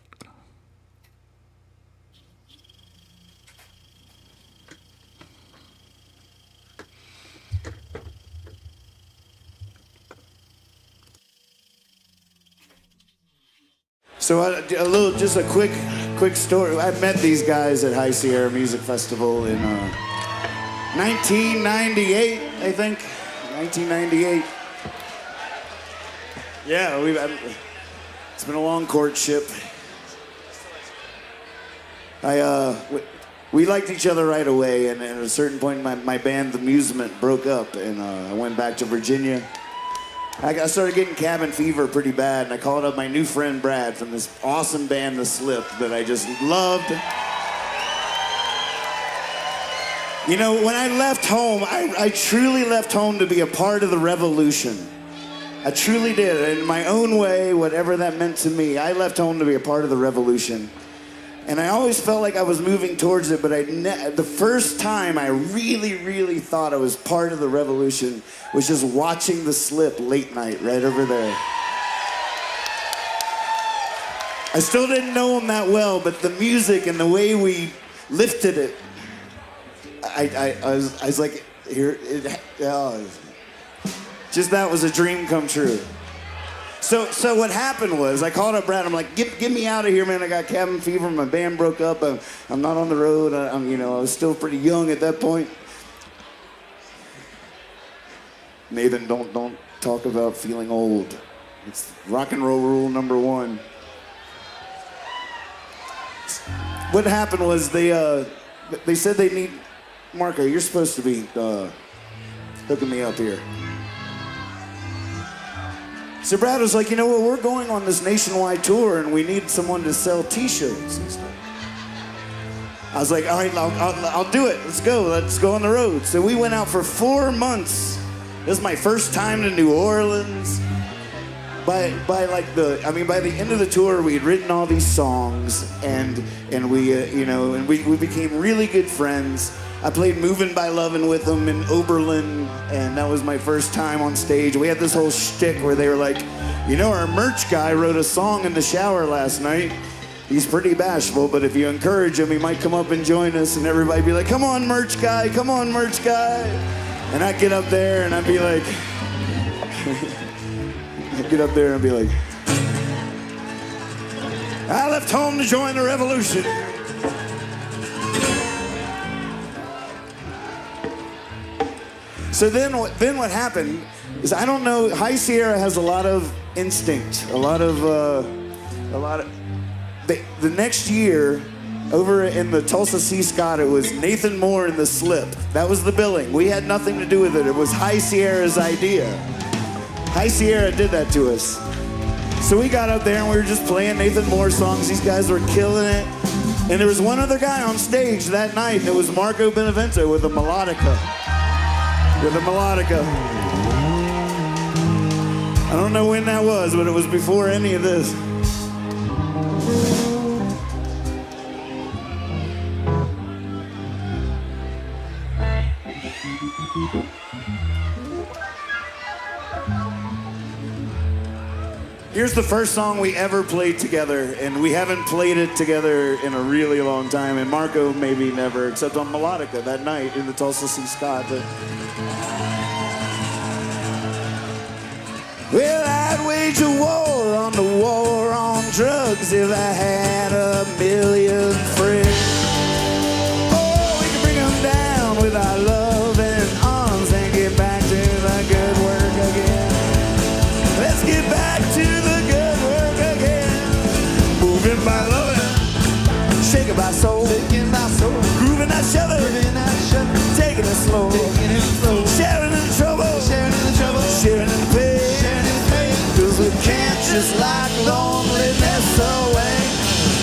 So just a quick story. I met these guys at High Sierra Music Festival in 1998, I think. 1998. Yeah, it's been a long courtship. We liked each other right away, and at a certain point, my band, The Musement, broke up, and I went back to Virginia. I started getting cabin fever pretty bad, and I called up my new friend Brad from this awesome band, The Slip, that I just loved. You know, when I left home, I truly left home to be a part of the revolution. I truly did. In my own way, whatever that meant to me, I left home to be a part of the revolution. And I always felt like I was moving towards it, but the first time I really thought I was part of the revolution was just watching The Slip late night right over there. I still didn't know him that well, but the music and the way we lifted it, I was like, just that was a dream come true. So what happened was, I called up Brad. I'm like, get me out of here, man. I got cabin fever. My band broke up. I'm not on the road. I was still pretty young at that point. Nathan, don't talk about feeling old. It's rock and roll rule number 1. What happened was they said they need Marco. You're supposed to be hooking me up here. So Brad was like, you know what, we're going on this nationwide tour and we need someone to sell t-shirts and stuff. I was like, all right, I'll do it. Let's go on the road. So we went out for 4 months. This is my first time to New Orleans. By the end of the tour, we had written all these songs and we became really good friends. I played Moving by Lovin' with them in Oberlin, and that was my first time on stage. We had this whole shtick where they were like, our merch guy wrote a song in the shower last night. He's pretty bashful, but if you encourage him, he might come up and join us, and everybody be like, come on, merch guy, come on, merch guy. And I'd get up there and I'd be like, I left home to join the revolution. So then what happened is, I don't know, High Sierra has a lot of instinct, a lot of, the next year, over in the Tulsa C. Scott, it was Nathan Moore and the Slip. That was the billing. We had nothing to do with it. It was High Sierra's idea. High Sierra did that to us. So we got up there and we were just playing Nathan Moore songs. These guys were killing it. And there was one other guy on stage that night, and it was Marco Benevento with a melodica. I don't know when that was, but it was before any of this. Here's the first song we ever played together, and we haven't played it together in a really long time, and Marco maybe never, except on melodica that night in the Tulsa C. Scott. Well, I'd wage a war on the war on drugs if I had 1,000,000 friends. Oh, we can bring them down with our love and arms and get back to the good work again. Let's get back to the good work again. Moving by loving, shaking by soul, grooving that shoving, taking it slow, sharing in the trouble, sharing in the pain. Cause we can't just lock loneliness away.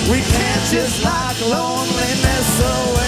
We can't just lock loneliness away.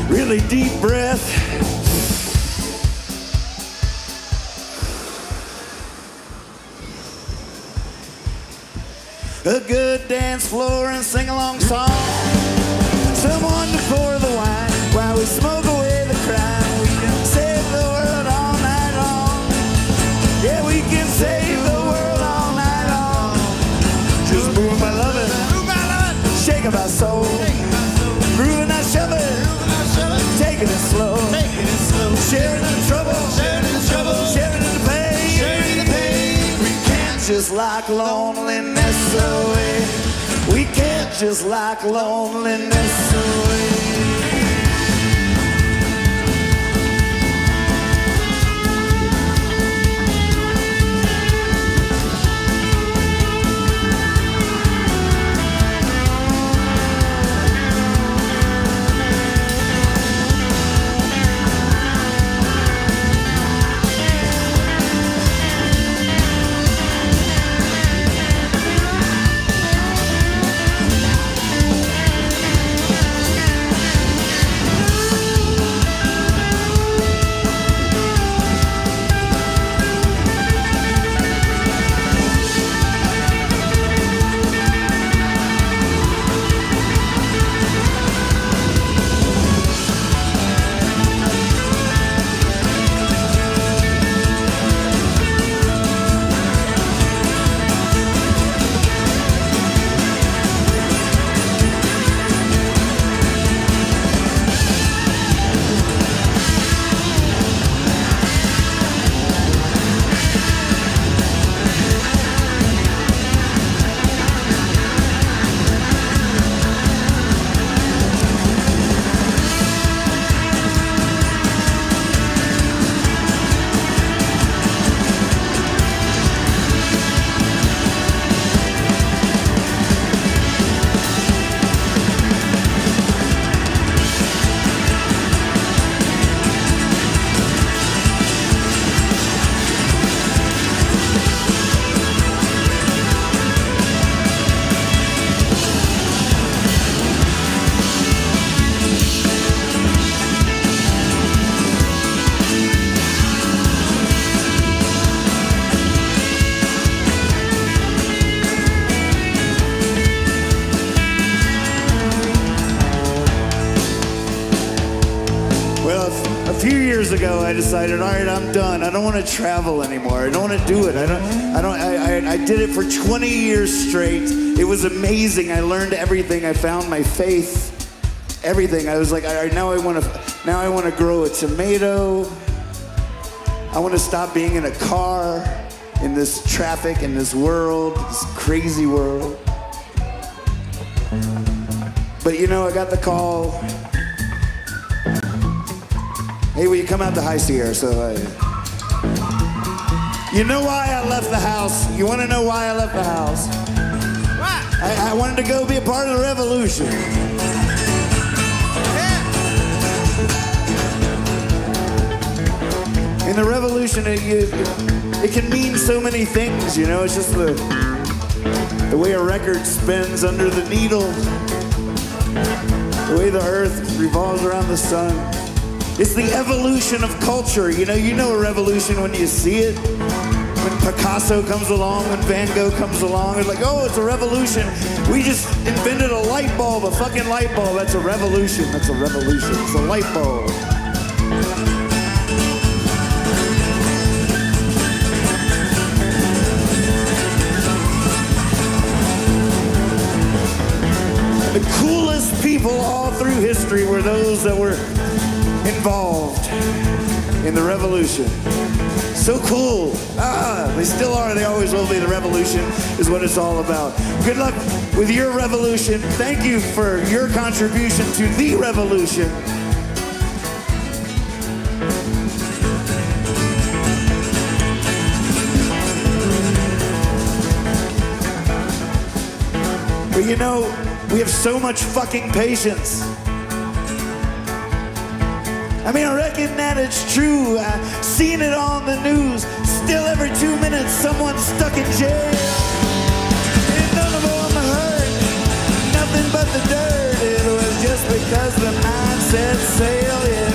Really deep breath. A good dance floor and sing-along song. Someone to pour the wine while we smoke away the crime. We can save the world all night long. Yeah, we can save the world all night long. Just move my loving, shaking my soul, grooving that shoving. Taking it slow, sharing in the trouble, sharing in the pain. We can't just lock loneliness away. We can't just lock loneliness away. years ago, I decided, all right, I'm done. I don't want to travel anymore. I don't want to do it. I did it for 20 years straight. It was amazing. I learned everything. I found my faith. Everything. I was like, all right, now I want to grow a tomato. I want to stop being in a car, in this traffic, in this world, this crazy world. But you know, I got the call. Hey, will you come out to High Sierra? You know why I left the house? You want to know why I left the house? I wanted to go be a part of the revolution. In the revolution, it can mean so many things, you know? It's just the way a record spins under the needle, the way the earth revolves around the sun. It's the evolution of culture. You know a revolution when you see it. When Picasso comes along, when Van Gogh comes along, it's like, oh, it's a revolution. We just invented a light bulb, a fucking light bulb. That's a revolution. That's a revolution. It's a light bulb. The coolest people all through history were those that were involved in the revolution. So cool. They still are. They always will be. The revolution is what it's all about. Good luck with your revolution. Thank you for your contribution to the revolution. But you know, we have so much fucking patience. I mean, I reckon that it's true. I've seen it on the news. Still every 2 minutes, someone's stuck in jail. And none of them hurt, nothing but the dirt. It was just because the mind set sail, yeah.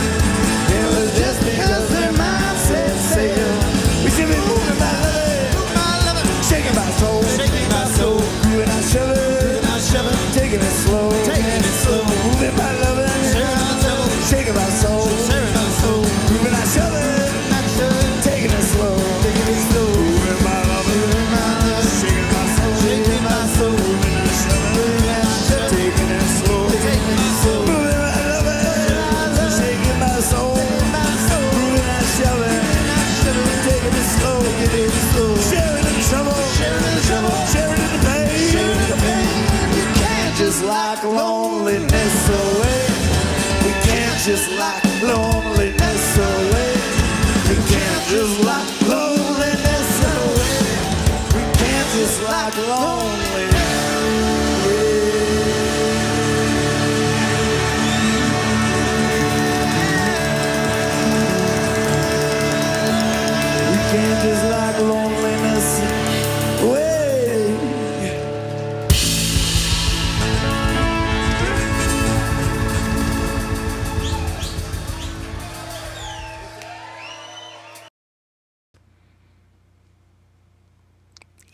It was just because their mind set sail. We should be moving by loving, shaking by soul, grooving our shoving, taking it slow, moving by loving, shaking my soul, grooving our shoving, taking it slow, moving by loving, shaking my soul, moving our shoving, taking it slow, moving by loving, shaking my soul, grooving our shoving, taking it slow, sharing in the trouble, sharing in the pain. You can't just lock loneliness away. We can't just lock loneliness away. We can't just lock loneliness away. We can't just lock loneliness away. We can't just lock loneliness away.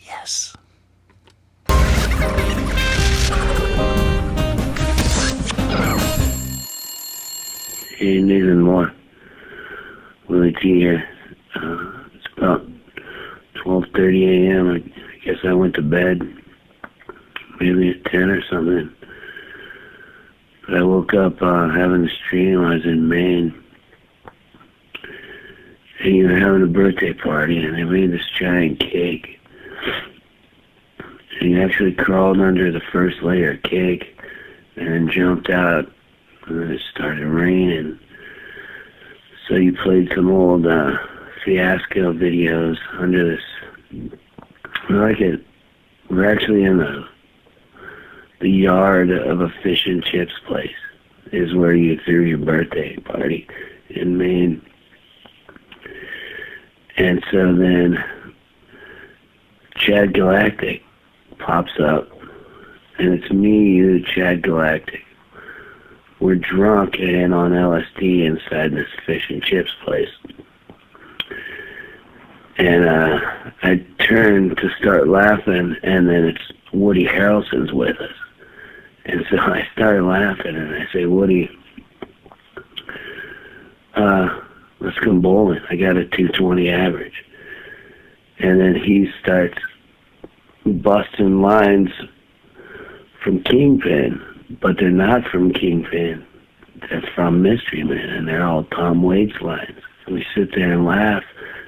Yes. Hey, Nathan Moore. Willie T here. It's about 12:30 a.m. I guess I went to bed. Maybe at 10 or something. But I woke up having this dream. I was in Maine. And you were having a birthday party, and they made this giant cake. And you actually crawled under the first layer of cake, and then jumped out, and then it started raining. So you played some old fiasco videos under this. I like it. We're actually in the yard of a fish and chips place, is where you threw your birthday party in Maine. And so then Chad Galactic pops up, and it's me, you, Chad Galactic. We're drunk and on LSD inside this fish and chips place. And I turn to start laughing, and then it's Woody Harrelson's with us. And so I started laughing, and I say, Woody, let's go bowling. I got a 220 average. And then he starts busting lines from Kingpin, but they're not from Kingpin. They're from Mystery Man, and they're all Tom Waits lines. And we sit there and laugh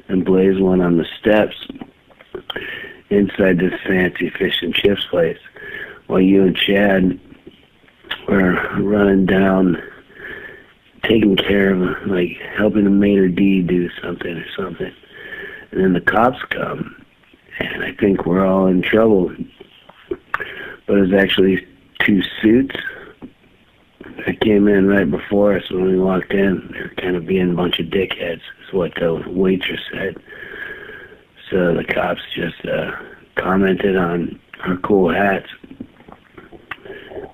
and blaze one on the steps inside this fancy fish and chips place while you and Chad were running down, taking care of, like, helping the maitre d' do something or something. And then the cops come, and I think we're all in trouble. But it was actually two suits that came in right before us when we walked in. They were kind of being a bunch of dickheads, is what the waitress said. So the cops just commented on our cool hats.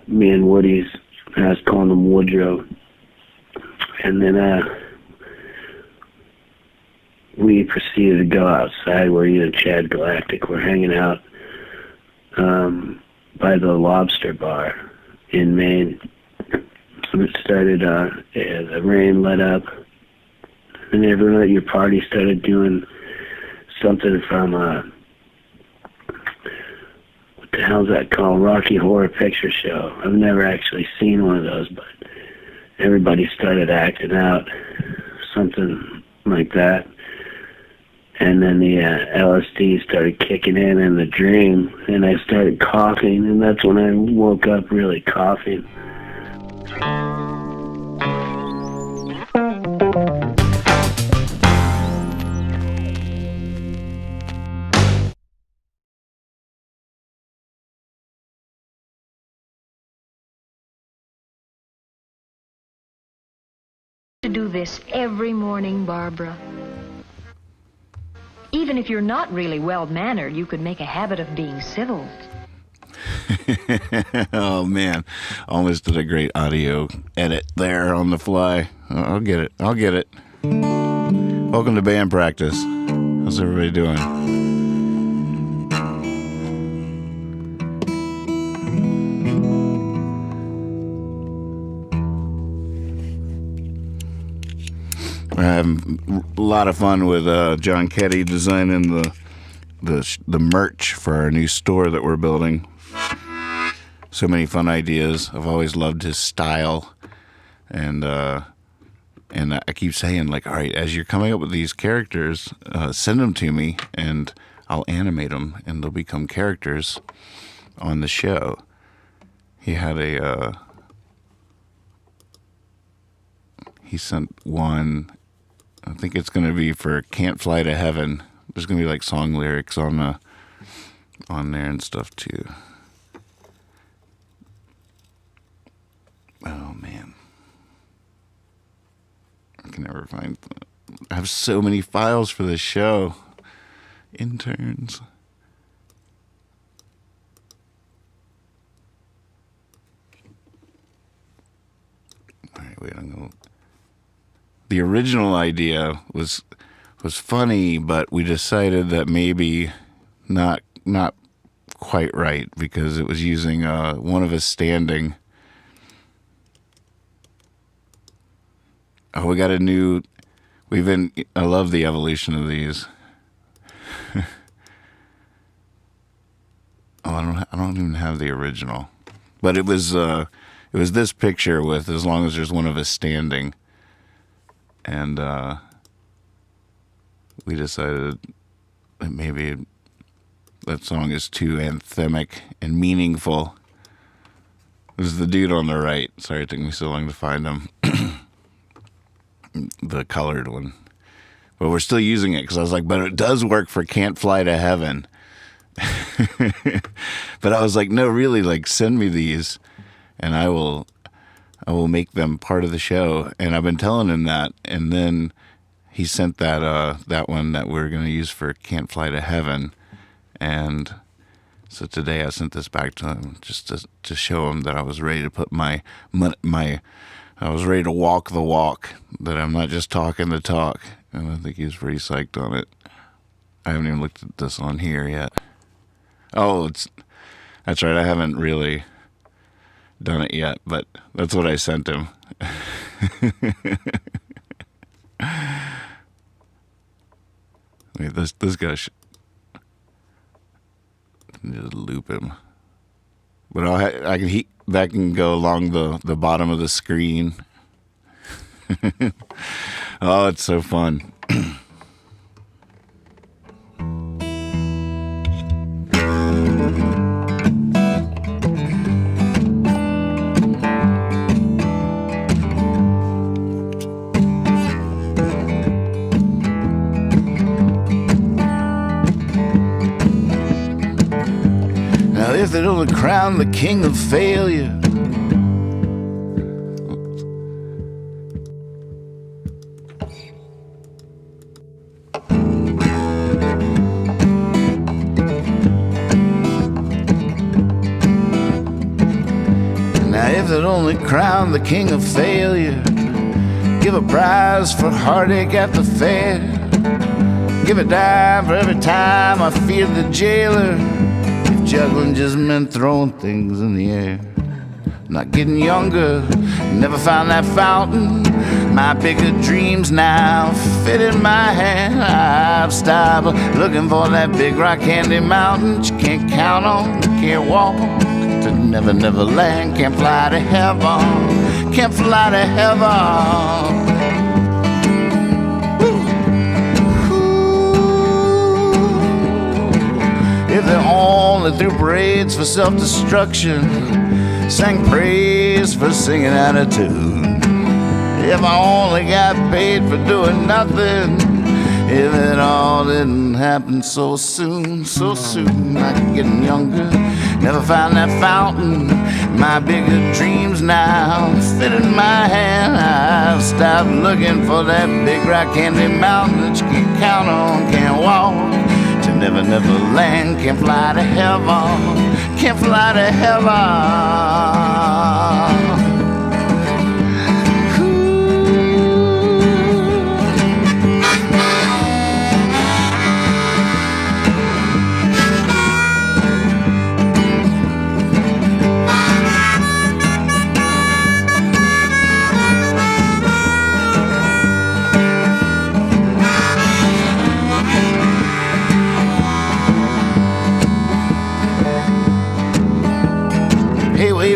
Me and Woody's, I was calling them Woodrow. And then we proceeded to go outside where you and Chad Galactic were hanging out by the Lobster Bar in Maine. And it started, the rain let up, and everyone at your party started doing something from, what the hell's that called? Rocky Horror Picture Show. I've never actually seen one of those, but everybody started acting out, something like that. And then the LSD started kicking in the dream, and I started coughing, and that's when I woke up really coughing. To do this every morning, Barbara. Even if you're not really well-mannered, you could make a habit of being civil. Oh, man. Almost did a great audio edit there on the fly. I'll get it. Welcome to band practice. How's everybody doing? We're having a lot of fun with John Ketty designing the merch for our new store that we're building. So many fun ideas. I've always loved his style, and I keep saying, like, all right, as you're coming up with these characters, send them to me, and I'll animate them, and they'll become characters on the show. He had he sent one. I think it's going to be for Can't Fly to Heaven. There's going to be like song lyrics on there and stuff too. Oh man. I can never find. I have so many files for this show. Interns. All right, wait, I'm going to. The original idea was funny, but we decided that maybe not quite right because it was using one of us standing. Oh, we got a new. I love the evolution of these. I don't even have the original, but it was this picture with as long as there's one of us standing. And we decided that maybe that song is too anthemic and meaningful. This is the dude on the right. Sorry it took me so long to find him. The colored one. But we're still using it because I was like, but it does work for Can't Fly to Heaven. But I was like, no, really, like, send me these and I will make them part of the show. And I've been telling him that. And then he sent that one that we're going to use for Can't Fly to Heaven. And so today I sent this back to him just to show him that I was ready to put I was ready to walk the walk, that I'm not just talking the talk. And I think he was pretty psyched on it. I haven't even looked at this on here yet. Oh, that's right. I haven't really done it yet, but that's what I sent him. Wait, this guy should just loop him. But that can go along the bottom of the screen. Oh, it's so fun. Now if they'd only crown the king of failure, that only crown the king of failure, give a prize for heartache at the fair, give a dime for every time I feared the jailer, if juggling just meant throwing things in the air. Not getting younger, never found that fountain, my bigger dreams now fit in my hand. I've stopped looking for that big rock candy mountain you can't count on, can't walk to never, never land, can't fly to heaven, can't fly to heaven. If they only threw parades for self-destruction, sang praise for singing out of tune. If I only got paid for doing nothing, if it all didn't happen so soon, I'm getting younger, never found that fountain, my bigger dreams now fit in my hand. I've stopped looking for that big rock candy mountain that you can count on, can't walk to never, never land, can't fly to heaven, can't fly to heaven.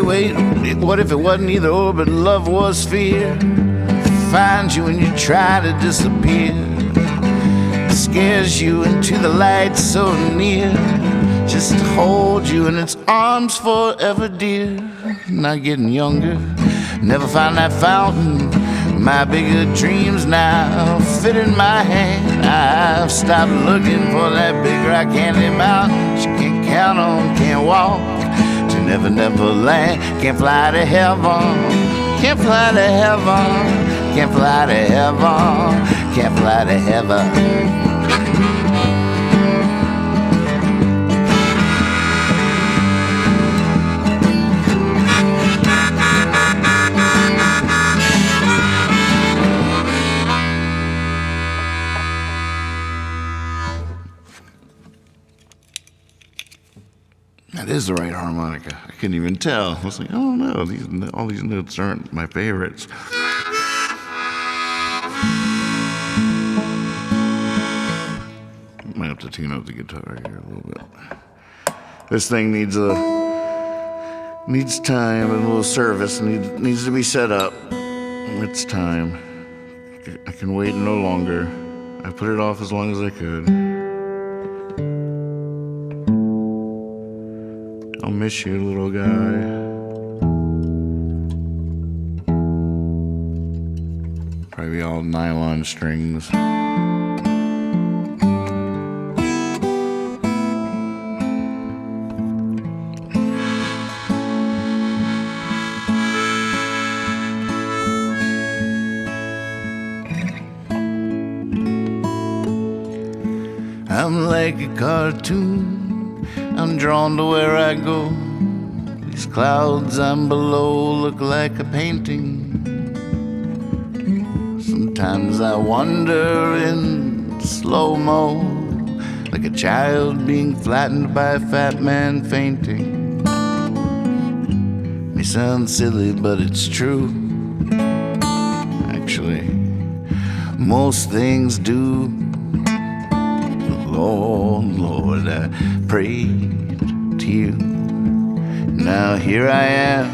Wait, what if it wasn't either or, but love was fear? Finds you when you try to disappear, it scares you into the light so near, just to hold you in its arms forever, dear. Not getting younger, never found that fountain, my bigger dreams now fit in my hand. I've stopped looking for that big rock candy mountain you can't count on, can't walk to never, never land, can't fly to heaven, can't fly to heaven, can't fly to heaven, can't fly to heaven. That is the right harmonica. I couldn't even tell. I was like, oh no, all these notes aren't my favorites. Might have to tune up the guitar here a little bit. This thing needs time and a little service. Needs to be set up. It's time. I can wait no longer. I put it off as long as I could. I'll miss you, little guy. Probably all nylon strings. I'm like a cartoon, I'm drawn to where I go. These clouds I'm below look like a painting. Sometimes I wander in slow-mo, like a child being flattened by a fat man fainting. May sound silly, but it's true. Actually, most things do. Lord, Lord, I prayed to you. Now here I am.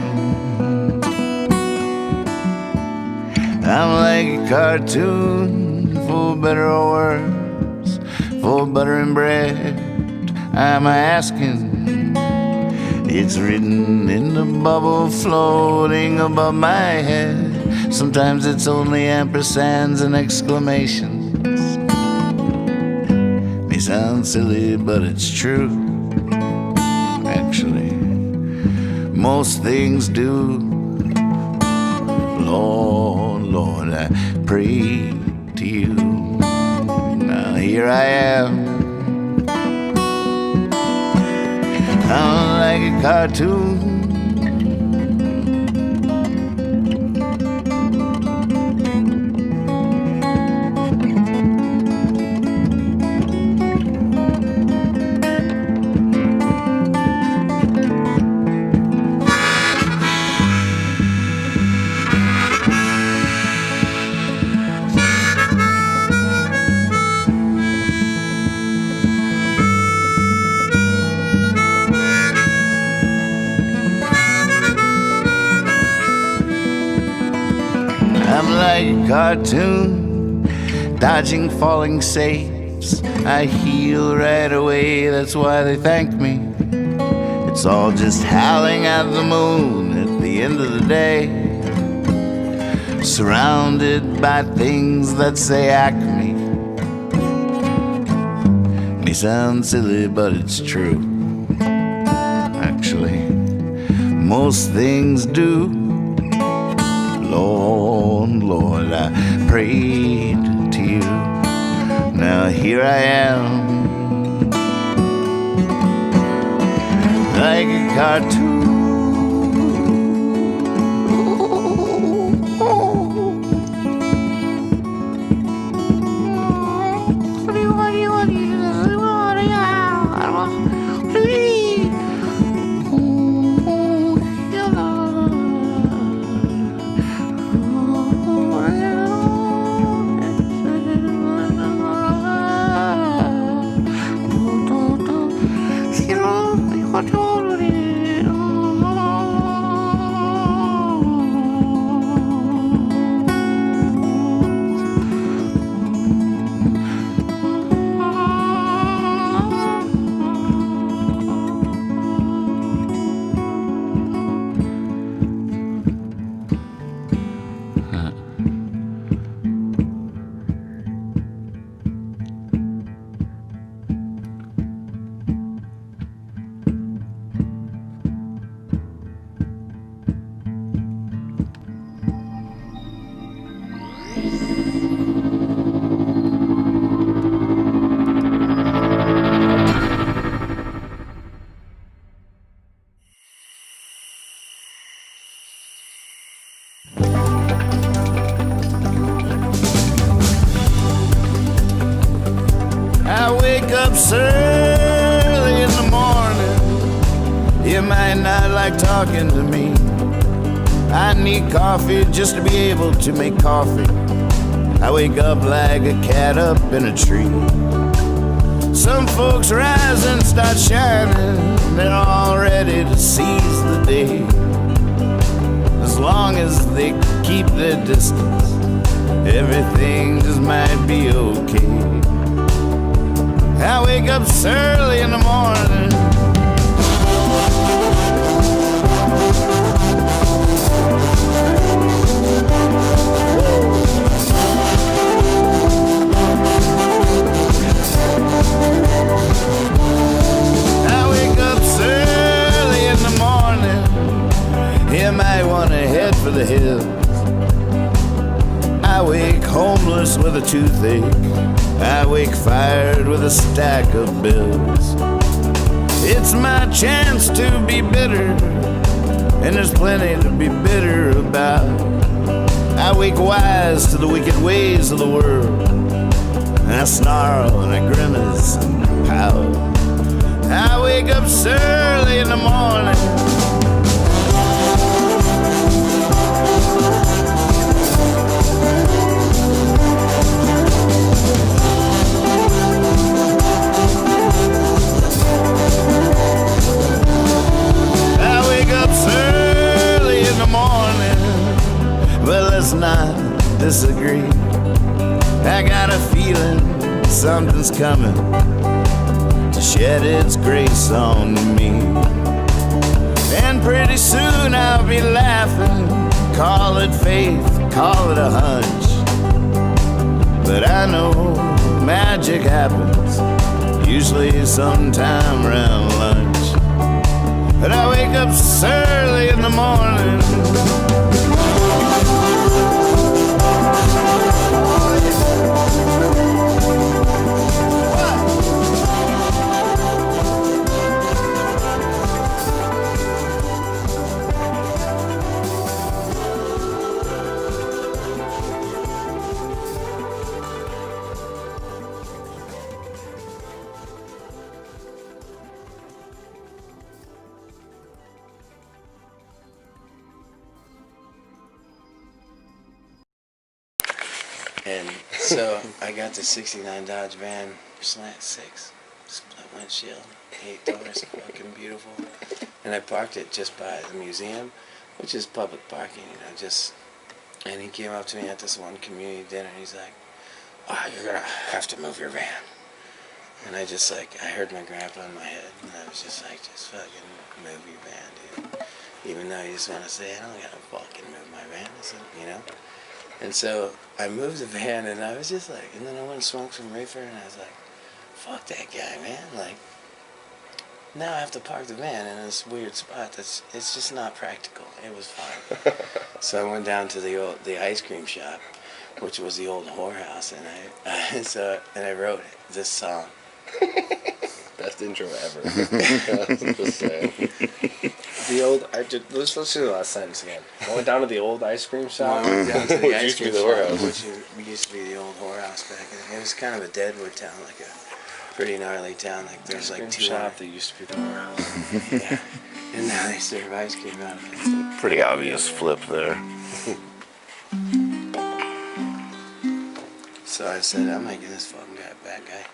I'm like a cartoon, for better or worse, for butter and bread. I'm asking. It's written in the bubble floating above my head. Sometimes it's only ampersands and exclamations. May sound silly, but it's true. Actually, most things do. Lord, Lord, I pray to you. Now here I am. I'm like a cartoon. I'm like a cartoon, dodging falling safes. I heal right away, that's why they thank me. It's all just howling at the moon at the end of the day. Surrounded by things that say Acme. May sound silly, but it's true. Actually, most things do. Lord, Lord, I prayed to you. Now here I am, like a cartoon. I wake up early in the morning. You might not like talking to me. I need coffee just to be able to make coffee. I wake up like a cat up in a tree. Some folks rise and start shining. They're all ready to seize the day. As long as they keep their distance, everything just might be okay. I wake up early in the morning. I wake up early in the morning. You might want to head for the hills. I wake homeless with a toothache. I wake fired with a stack of bills. It's my chance to be bitter, and there's plenty to be bitter about. I wake wise to the wicked ways of the world, and I snarl and I grimace and pout. I wake up early in the morning. disagree. I got a feeling something's coming to shed its grace on me. And pretty soon I'll be laughing. Call it faith, call it a hunch. But I know magic happens usually sometime around lunch. But I wake up so early in the morning. And so I got the 69 Dodge van, slant 6, split windshield, 8 doors, fucking beautiful. And I parked it just by the museum, which is public parking, you know, just, and he came up to me at this one community dinner, and he's like, "Oh, you're gonna have to move your van." And I just like, I heard my grandpa in my head, and I was just like, just fucking move your van, dude. Even though you just want to say, I don't gotta fucking move my van, you know? And so I moved the van, and I was just like, and then I went and swung from Rayford, and I was like, fuck that guy, man. Like, now I have to park the van in this weird spot it's just not practical. It was fine. So I went down to the ice cream shop, which was the old whorehouse, and I wrote this song. Best intro ever. Just saying. Let's listen to the last sentence again. I went down to the old ice cream shop. I went down to the Which ice used to be cream the shop, whorehouse. which used to be the old whorehouse back then. It was kind of a deadwood town, like a pretty gnarly town. Like there's like two shop that used to be the whorehouse. Yeah. And now they serve ice cream out of it. Pretty obvious flip there. So I said, I'm making this fucking guy a bad guy.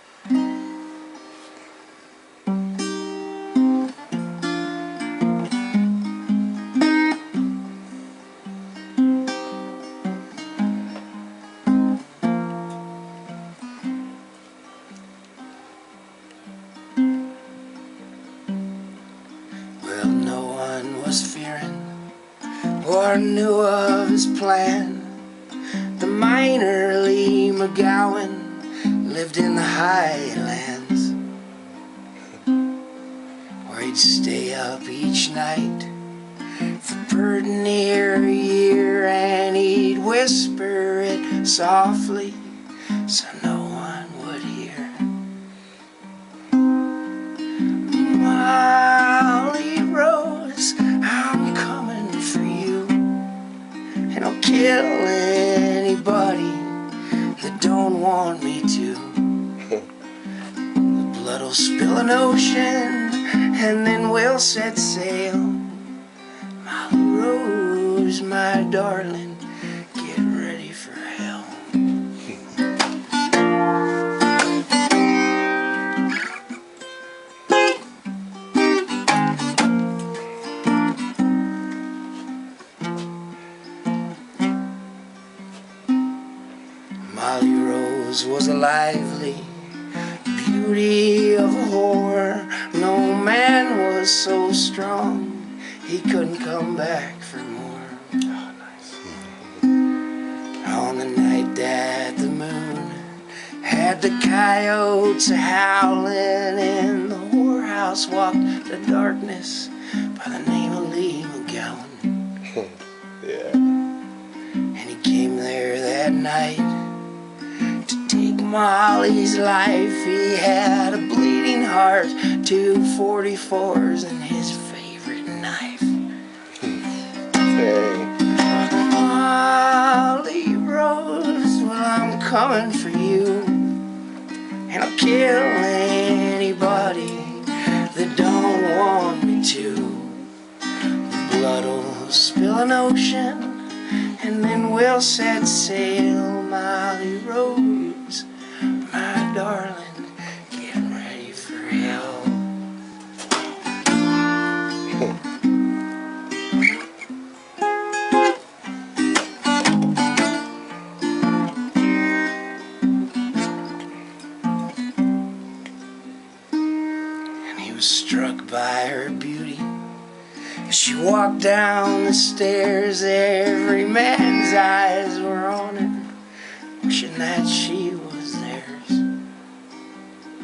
Well, no one was fearing or knew of his plan. The miner Lee McGowan lived in the highlands, where he'd stay up each night for pretty near a year, and he'd whisper it softly so no one would hear. Molly Rose, I'm coming for you, and I'll kill anybody that don't want me to. The blood'll spill an ocean, and then we'll set sail. Molly Rose, my darling, get ready for hell. Molly Rose was a lively beauty of a whore. No man was so strong he couldn't come back for more. Oh, nice. On the night that the moon had the coyotes howling, in the whorehouse walked the darkness by the name of Lee McGowan. Yeah. And he came there that night to take Molly's life. He had a bleeding heart, 2 44s, and his favorite knife. Molly Rose, well, I'm coming for you, and I'll kill anybody that don't want me to. The blood'll spill an ocean, and then we'll set sail. Molly Rose, my darling, get ready for hell. by her beauty. As she walked down the stairs, every man's eyes were on her, wishing that she was theirs.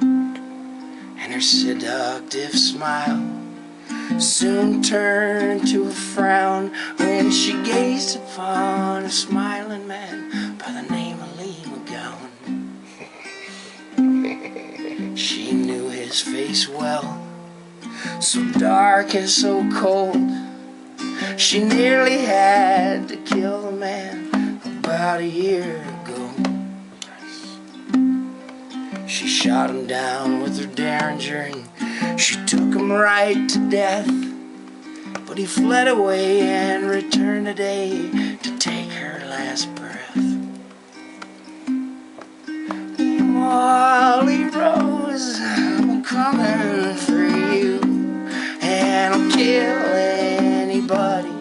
And her seductive smile soon turned to a frown when she gazed upon a smiling man by the name of Lee McGowan. She knew his face well, so dark and so cold, she nearly had to kill the man about a year ago. She shot him down with her derringer and she took him right to death, but he fled away and returned today to take her last breath. Molly Rose, I'm coming for you, and I'll kill anybody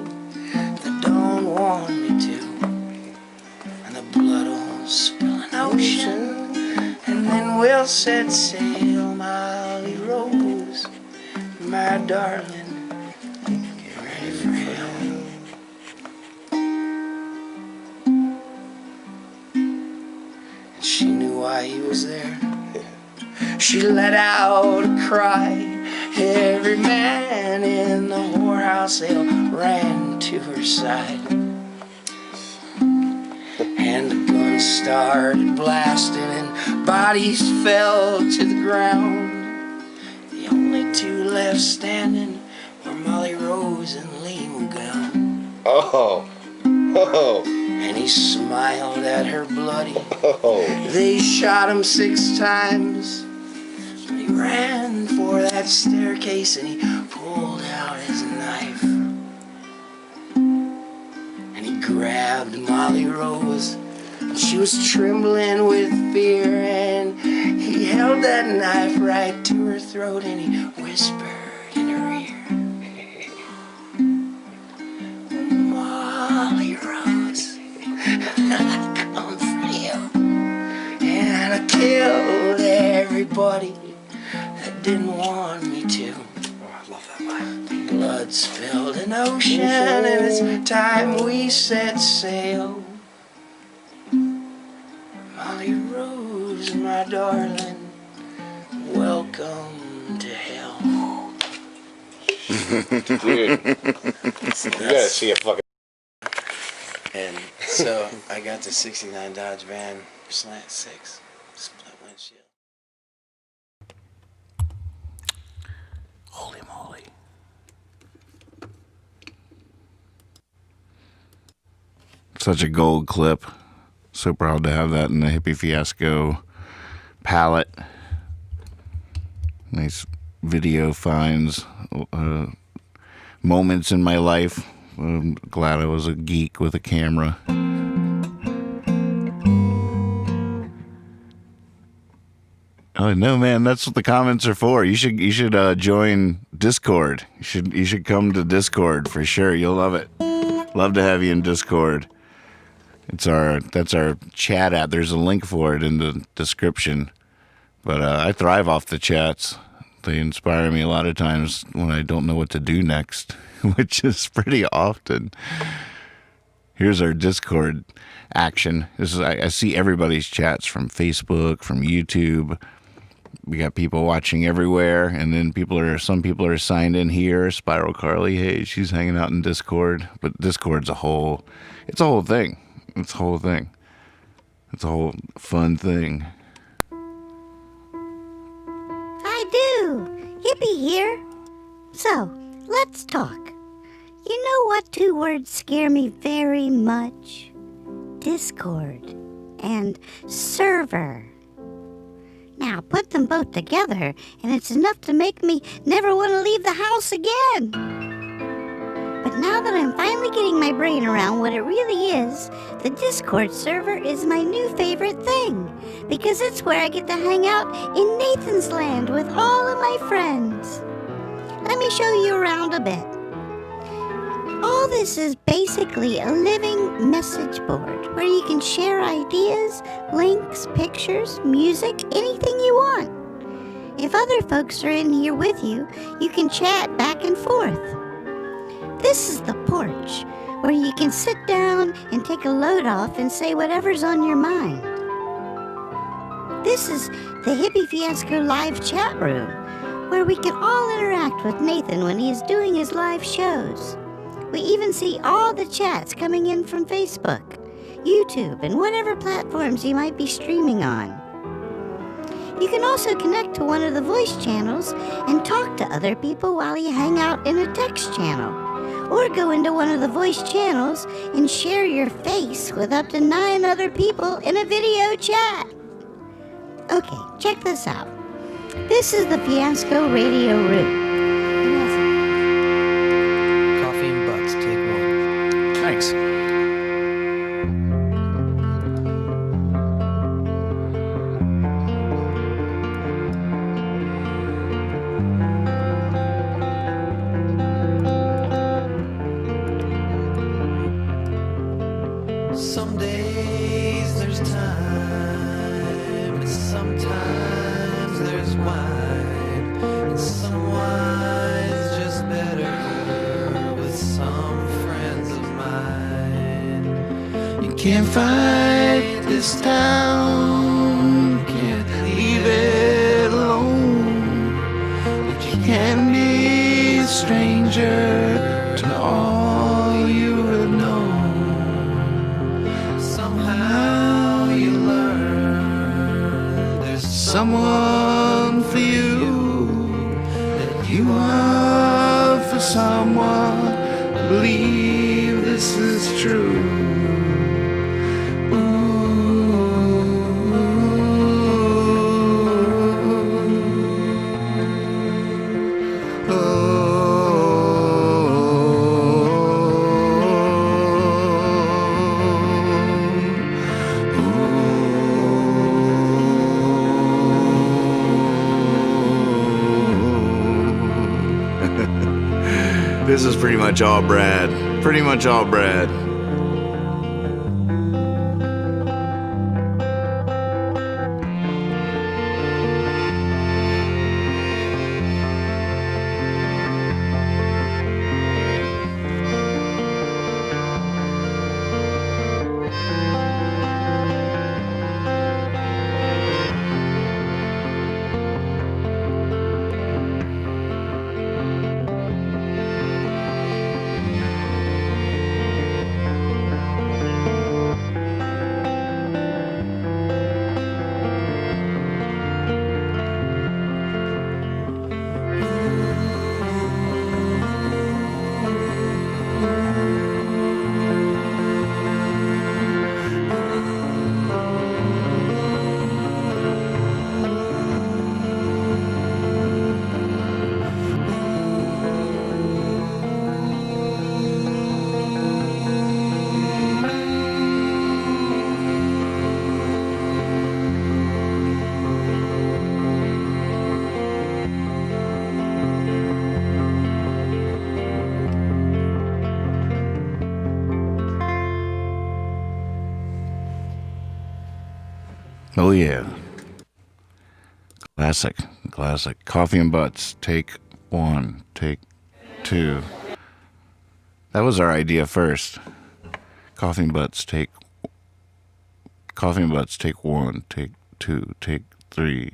that don't want me to. And the blood will spill an ocean, and then we'll set sail, Molly Rose, my darling, get ready for hell. And she knew why he was there. She let out a cry. Every man in the whorehouse, they all ran to her side. And the guns started blasting and bodies fell to the ground. The only two left standing were Molly Rose and Lee McGowan. Oh. And he smiled at her bloody. They shot him 6 times. But he ran for that staircase and he pulled out his knife. And he grabbed Molly Rose. And she was trembling with fear. And he held that knife right to her throat and he whispered in her ear, Molly Rose, I come for you. And I killed everybody that didn't want me to. Oh, I love that line. The blood spilled an ocean, and it's time we set sail. Molly Rose, my darling, welcome to hell. Dude, you gotta see a fucking. And so I got the 69 Dodge van, slant 6, split windshield. Holy moly. Such a gold clip. So proud to have that in the Hippie Fiasco palette. Nice video finds, moments in my life. I'm glad I was a geek with a camera. Oh no, man! That's what the comments are for. You should join Discord. You should come to Discord for sure. You'll love it. Love to have you in Discord. That's our chat app. There's a link for it in the description. But I thrive off the chats. They inspire me a lot of times when I don't know what to do next, which is pretty often. Here's our Discord action. I see everybody's chats from Facebook, from YouTube. We got people watching everywhere, and then some people are signed in here. Spiral Carly, hey, she's hanging out in Discord. But Discord's it's a whole thing. It's a whole thing. It's a whole fun thing. I do. Hippie here. So, let's talk. You know what 2 words scare me very much? Discord and server. Now, put them both together, and it's enough to make me never want to leave the house again. But now that I'm finally getting my brain around what it really is, the Discord server is my new favorite thing, because it's where I get to hang out in Nathan's land with all of my friends. Let me show you around a bit. All this is basically a living message board where you can share ideas, links, pictures, music, anything you want. If other folks are in here with you, you can chat back and forth. This is the porch, where you can sit down and take a load off and say whatever's on your mind. This is the Hippie Fiasco live chat room, where we can all interact with Nathan when he is doing his live shows. We even see all the chats coming in from Facebook, YouTube, and whatever platforms you might be streaming on. You can also connect to one of the voice channels and talk to other people while you hang out in a text channel, or go into one of the voice channels and share your face with up to 9 other people in a video chat. Okay, check this out. This is the Fiasco Radio Room. Coffee and butts, take one. Thanks. Some days there's time, and sometimes there's wine, and some wine's just better with some friends of mine. You can't fight this town, can't leave it alone, but you can be a stranger to all you have known. Somehow you learn there's someone for you, that you are for someone. Believe this is true. This is pretty much all Brad. Pretty much all Brad. Oh yeah. Classic. Classic. Coffee and Butts. Take 1. Take 2. That was our idea first. Coffee and Butts. Take 1. Take 2. Take 3.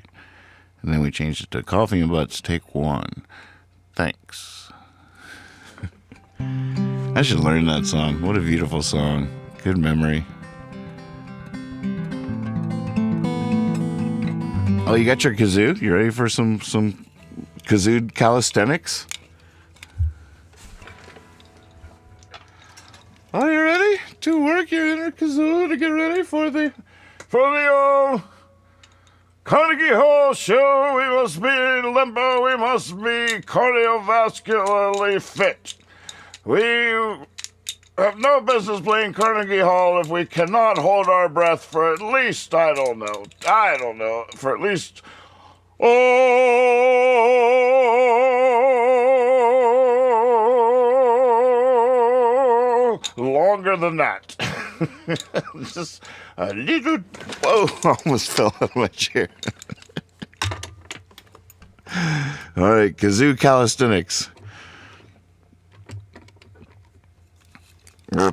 And then we changed it to Coffee and Butts. Take 1. Thanks. I should learn that song. What a beautiful song. Good memory. Oh, you got your kazoo? You ready for some kazoo calisthenics? Are you ready to work your inner kazoo to get ready for the old Carnegie Hall show? We must be limber. We must be cardiovascularly fit. We have no business playing Carnegie Hall if we cannot hold our breath for at least, I don't know, for at least, longer than that. Just a little, whoa, I almost fell out of my chair. All right, kazoo calisthenics. A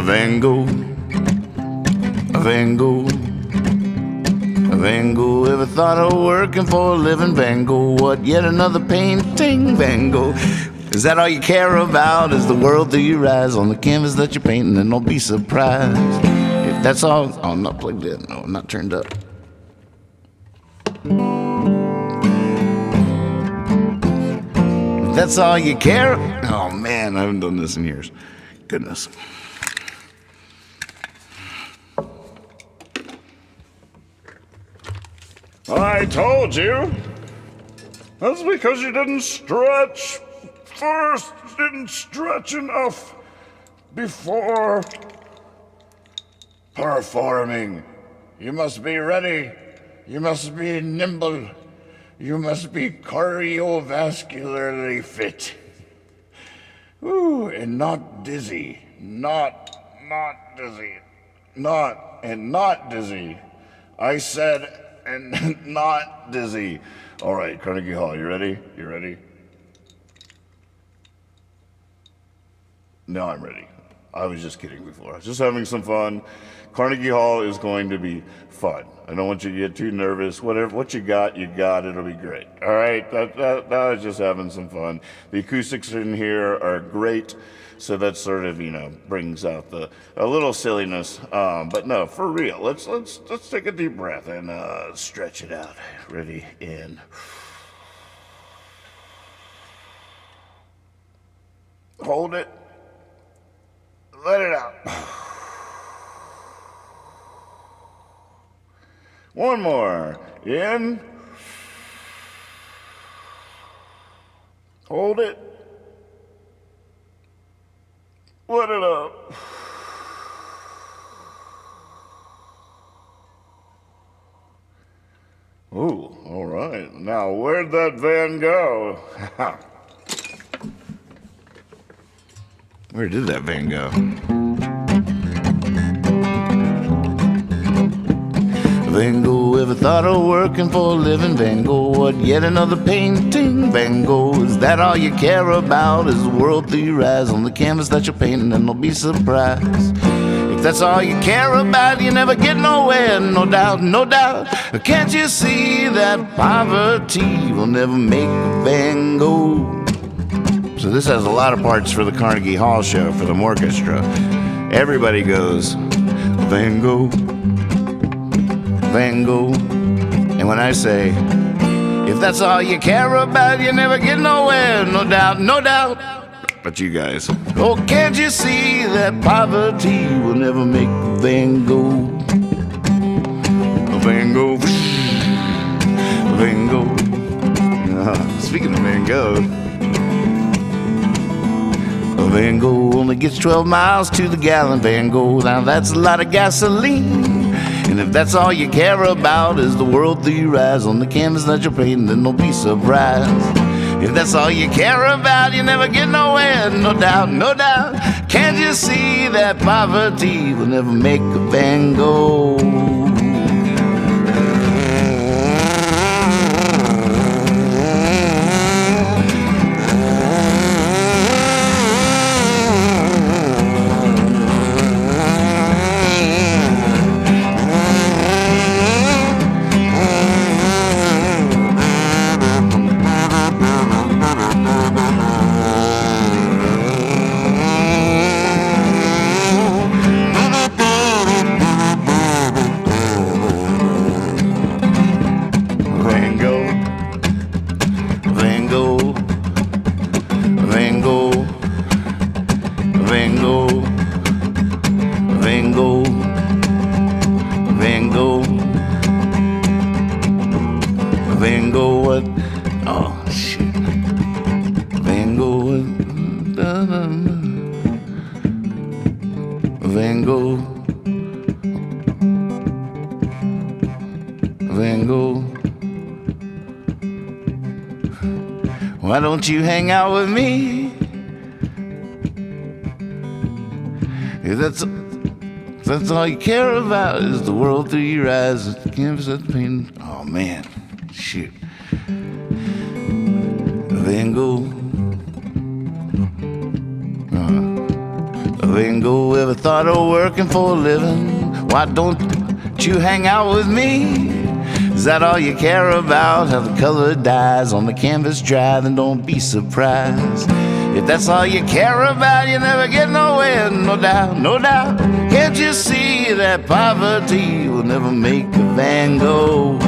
Van Gogh, a Van Gogh, a Van Gogh. Ever thought of working for a living? Van Gogh, what? Yet another painting? Van Gogh. Is that all you care about? Is the world through your eyes on the canvas that you're painting? And don't be surprised if that's all. Oh, I'm not plugged in. No, I'm not turned up. If that's all you care. Oh man, I haven't done this in years. Goodness. I told you. That's because you didn't stretch first. Didn't stretch enough before performing. You must be ready. You must be nimble. You must be cardiovascularly fit. Ooh, and not dizzy. Not dizzy. Not dizzy. I said, and not dizzy. All right, Carnegie Hall, you ready? You ready? No, I'm ready. I was just kidding before. I was just having some fun. Carnegie Hall is going to be fun. I don't want you to get too nervous. What you got, it'll be great. All right, that was just having some fun. The acoustics in here are great, so that sort of, brings out a little silliness. But no, for real, let's take a deep breath and stretch it out. Ready? In. Hold it. Let it out. One more. In. Hold it. Let it out. Ooh, all right. Now, where'd that van go? Where did that van go? Van Gogh, ever thought of working for a living? Van Gogh, what? Yet another painting? Van Gogh, is that all you care about? Is the world through your eyes on the canvas that you're painting? And don't be surprised if that's all you care about. You never get nowhere, no doubt, no doubt. Can't you see that poverty will never make a Van Gogh? So this has a lot of parts for the Carnegie Hall show, for the orchestra. Everybody goes, Van Gogh, Van Gogh. And when I say, if that's all you care about, you never get nowhere, no doubt, no doubt. But you guys, oh, can't you see that poverty will never make a Van Gogh? A Van Gogh, a Van Gogh. Speaking of Van Gogh, Van Gogh only gets 12 miles to the gallon. Van Gogh, now that's a lot of gasoline. And if that's all you care about is the world through your eyes on the canvas that you're painting, then don't be surprised. If that's all you care about, you never get nowhere, no doubt, no doubt. Can't you see that poverty will never make a Van Gogh? Gogh, Van Gogh. Why don't you hang out with me? If that's all you care about is the world through your eyes. The canvas of the pain. Oh man, shoot. Van Gogh. Van Gogh ever thought of working for a living? Why don't you hang out with me? Is that all you care about? How the color dies on the canvas dry? Then don't be surprised. If that's all you care about, you never get nowhere, no doubt, no doubt. Can't you see that poverty will never make a Van Gogh?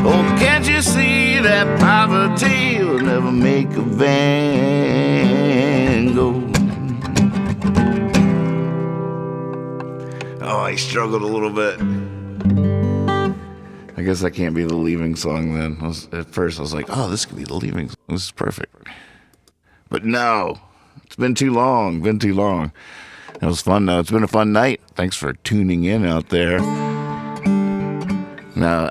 Oh, can't you see that poverty will never make a Van Gogh? Oh, I struggled a little bit. I guess that can't be the leaving song then. At first I was like, oh, this could be the leaving song. This is perfect. But no, it's been too long, It was fun though. It's been a fun night. Thanks for tuning in out there. Now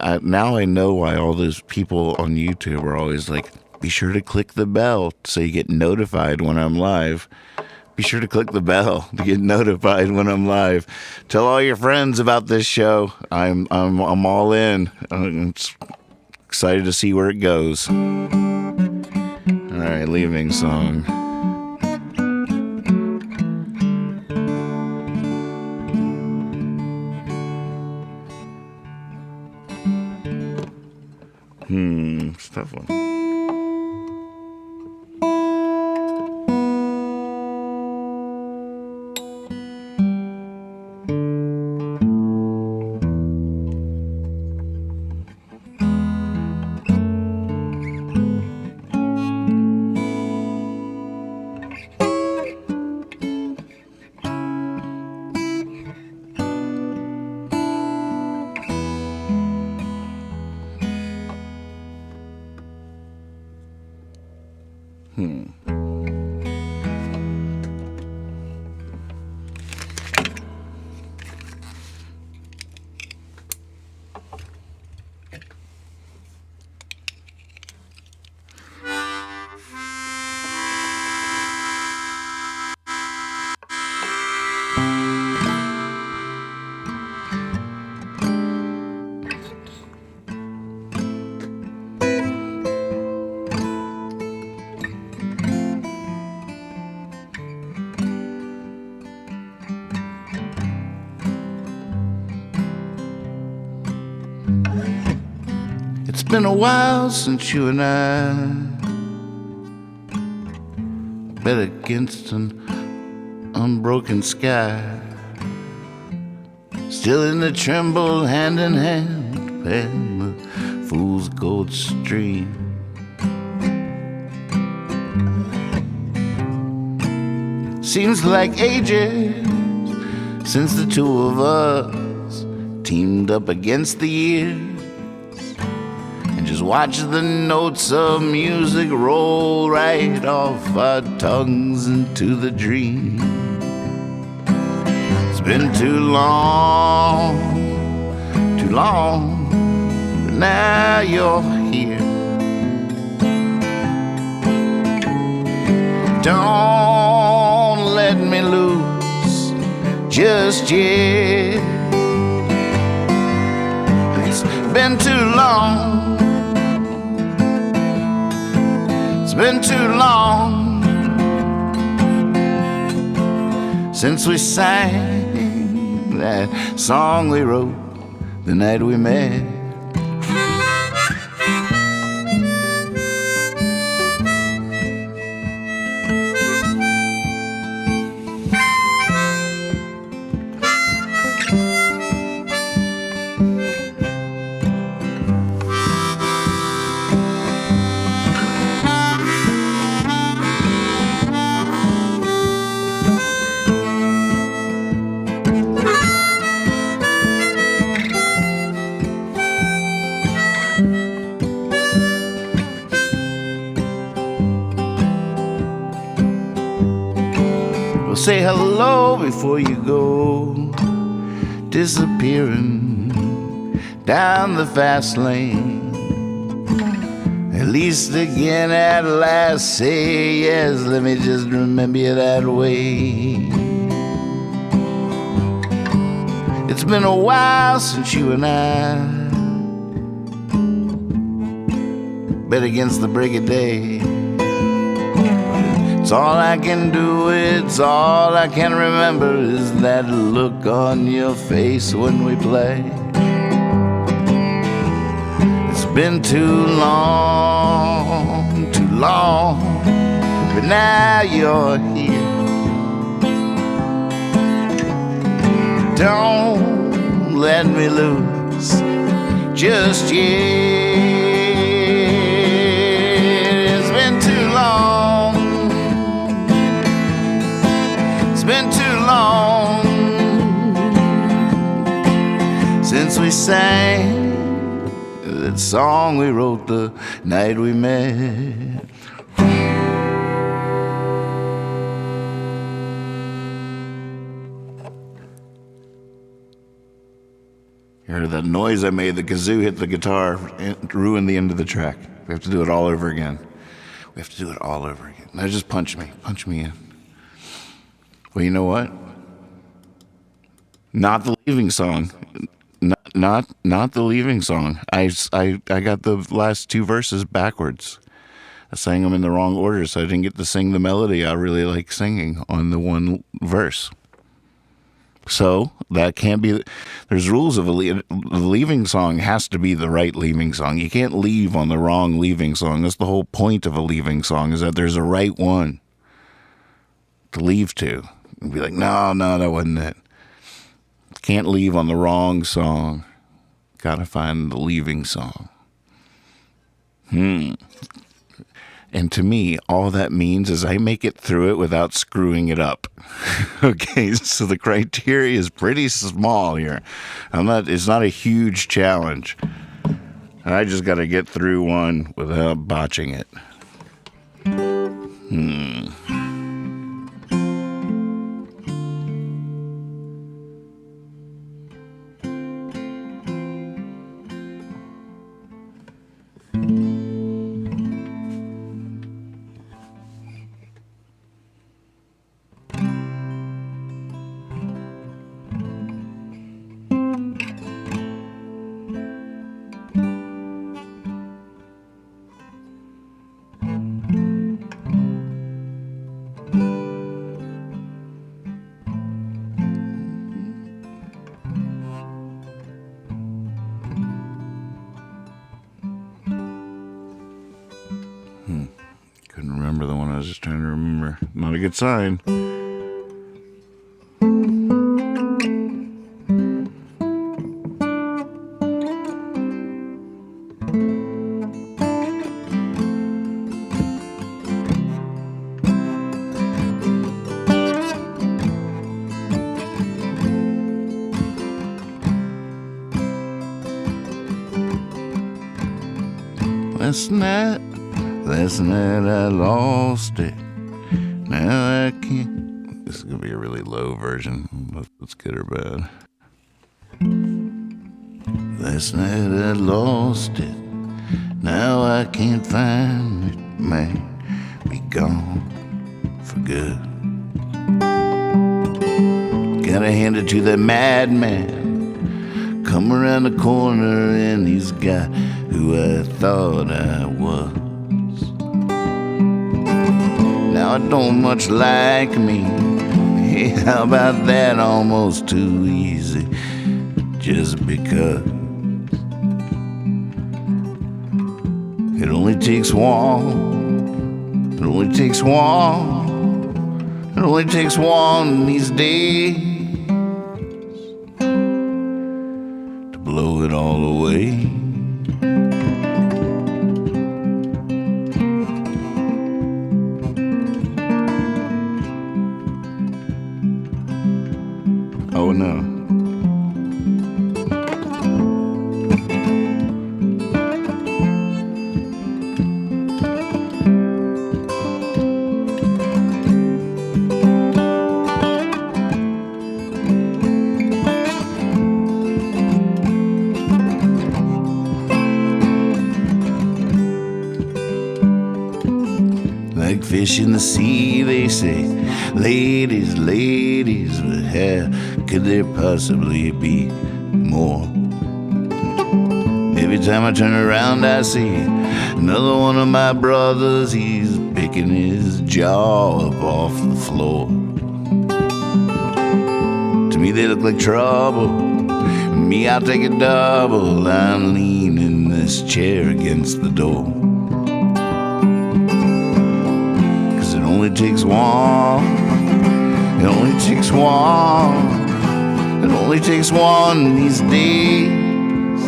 I know why all those people on YouTube are always like, be sure to click the bell so you get notified when I'm live. Be sure to click the bell to get notified when I'm live. Tell all your friends about this show. I'm all in. I'm excited to see where it goes. All right, leaving song. It's a tough one. It's been a while since you and I met against an unbroken sky. Still in the tremble, hand in hand, playing the fool's gold stream. Seems like ages since the two of us teamed up against the years. Just watch the notes of music roll right off our tongues into the dream. It's been too long, but now you're here. Don't let me lose just yet. It's been too long. It's been too long since we sang that song we wrote the night we met. say hello before you go, disappearing down the fast lane. At least again at last, say yes, let me just remember you that way. It's been a while since you and I bet against the break of day. It's all I can do, it's all I can remember is that look on your face when we play. It's been too long, but now you're here. Don't let me lose just yet. It's been too long. It's been too long since we sang that song we wrote the night we met. You heard that noise I made, the kazoo hit the guitar and ruined the end of the track. We have to do it all over again. We have to do it all over again. Now just punch me in. Well, you know what? Not the leaving song. Not the leaving song. I got the last two verses backwards. I sang them in the wrong order, so I didn't get to sing the melody I really like singing on the one verse. So that can't be. There's rules of the leaving song has to be the right leaving song. You can't leave on the wrong leaving song. That's the whole point of a leaving song, is that there's a right one to leave to. And be like, no, that wasn't it. Can't leave on the wrong song. Gotta find the leaving song. And to me, all that means is I make it through it without screwing it up. Okay, so the criteria is pretty small here. It's not a huge challenge. I just got to get through one without botching it. Couldn't remember the one I was just trying to remember. Not a good sign. Last night I lost it. Now I can't. This is gonna be a really low version. Let's good or bad. Last night I lost it. Now I can't find it. May be gone for good. Gotta hand it to that madman. Come around the corner and he's got who I thought I was. Now I don't much like me. Hey, how about that? Almost too easy. Just because it only takes one. It only takes one. It only takes one these days to blow it all away. Oh no. fish in the sea, they say. Ladies, ladies, but how could there possibly be more? Every time I turn around, I see another one of my brothers. He's picking his jaw up off the floor. To me, they look like trouble. Me, I'll take a double. I'm leaning this chair against the door. 'Cause it only takes one. It only takes one. It only takes one these days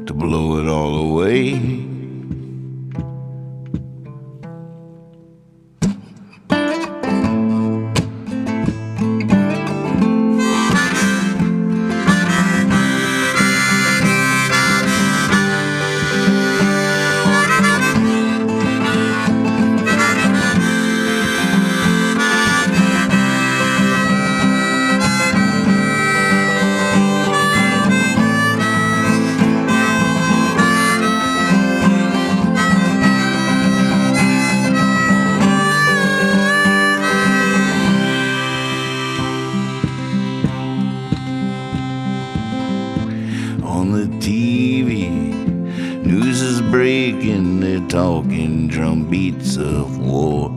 to blow it all away. On the TV, news is breaking, they're talking drum beats of war.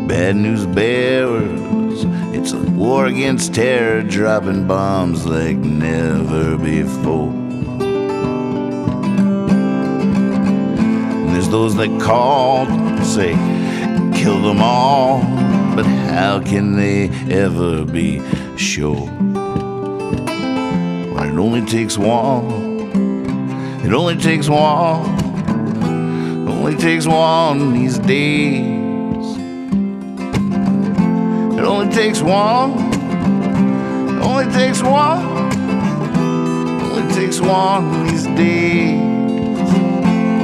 Bad news bearers, it's a war against terror, dropping bombs like never before. And there's those that call, say, kill them all, but how can they ever be sure? It only takes one. It only takes one. It only takes one these days. It only takes one. It only takes one. It only takes one these days.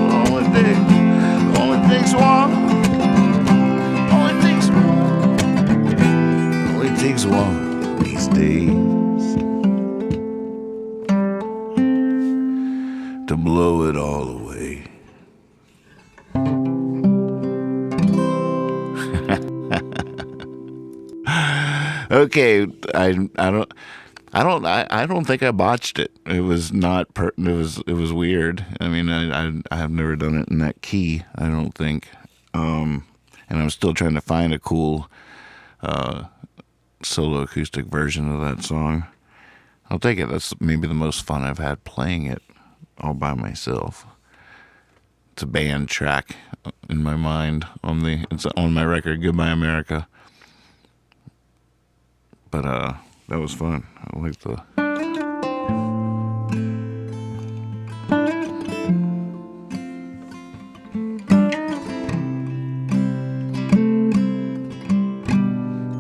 It only takes one. It only takes one. It only takes one these days. To blow it all away. Okay, I don't think I botched it. It was not it was weird. I mean, I have never done it in that key, I don't think. And I'm still trying to find a cool solo acoustic version of that song. I'll take it. That's maybe the most fun I've had playing it all by myself. It's a band track in my mind it's on my record Goodbye America. But that was fun. I like the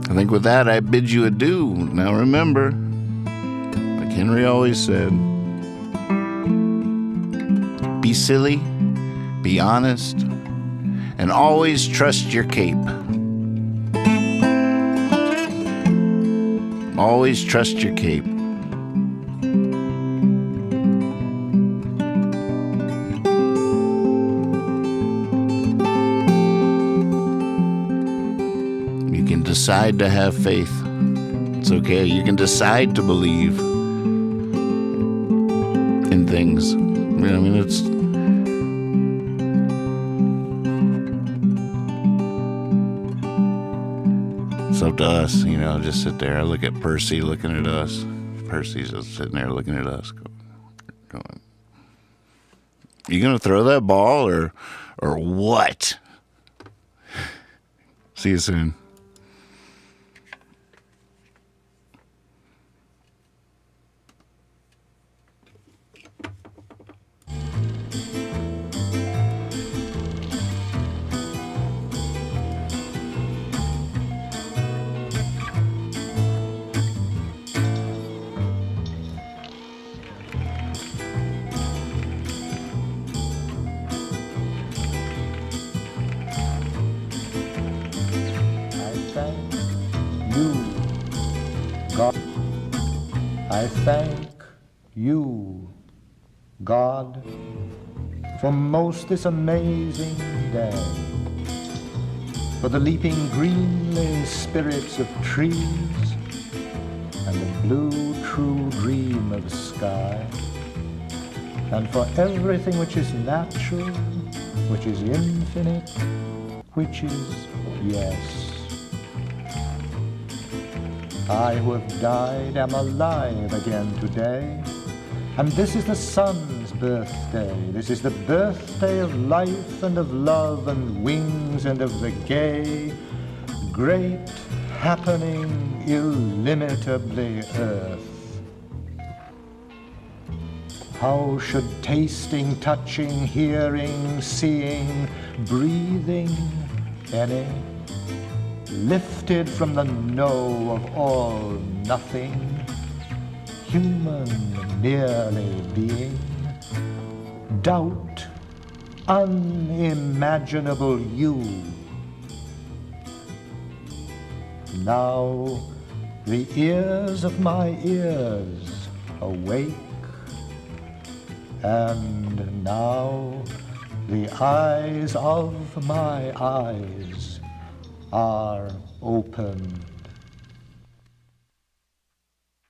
I think with that I bid you adieu. Now remember, like Henry always said, be silly, be honest, and always trust your cape. Always trust your cape. You can decide to have faith. It's okay. You can decide to believe in things. I mean, it's up to us, just sit there. I look at Percy looking at us. Percy's just sitting there looking at us. Going, you gonna throw that ball or what? See you soon. I thank you, God, for most this amazing day, for the leaping greenly spirits of trees and the blue true dream of sky, and for everything which is natural, which is infinite, which is yes. I who have died am alive again today, and this is the sun's birthday. This is the birthday of life and of love and wings and of the gay, great, happening, illimitably earth. How should tasting, touching, hearing, seeing, breathing, any, lifted from the no of all nothing, human merely being, doubt, unimaginable you. Now the ears of my ears awake, and now the eyes of my eyes are open.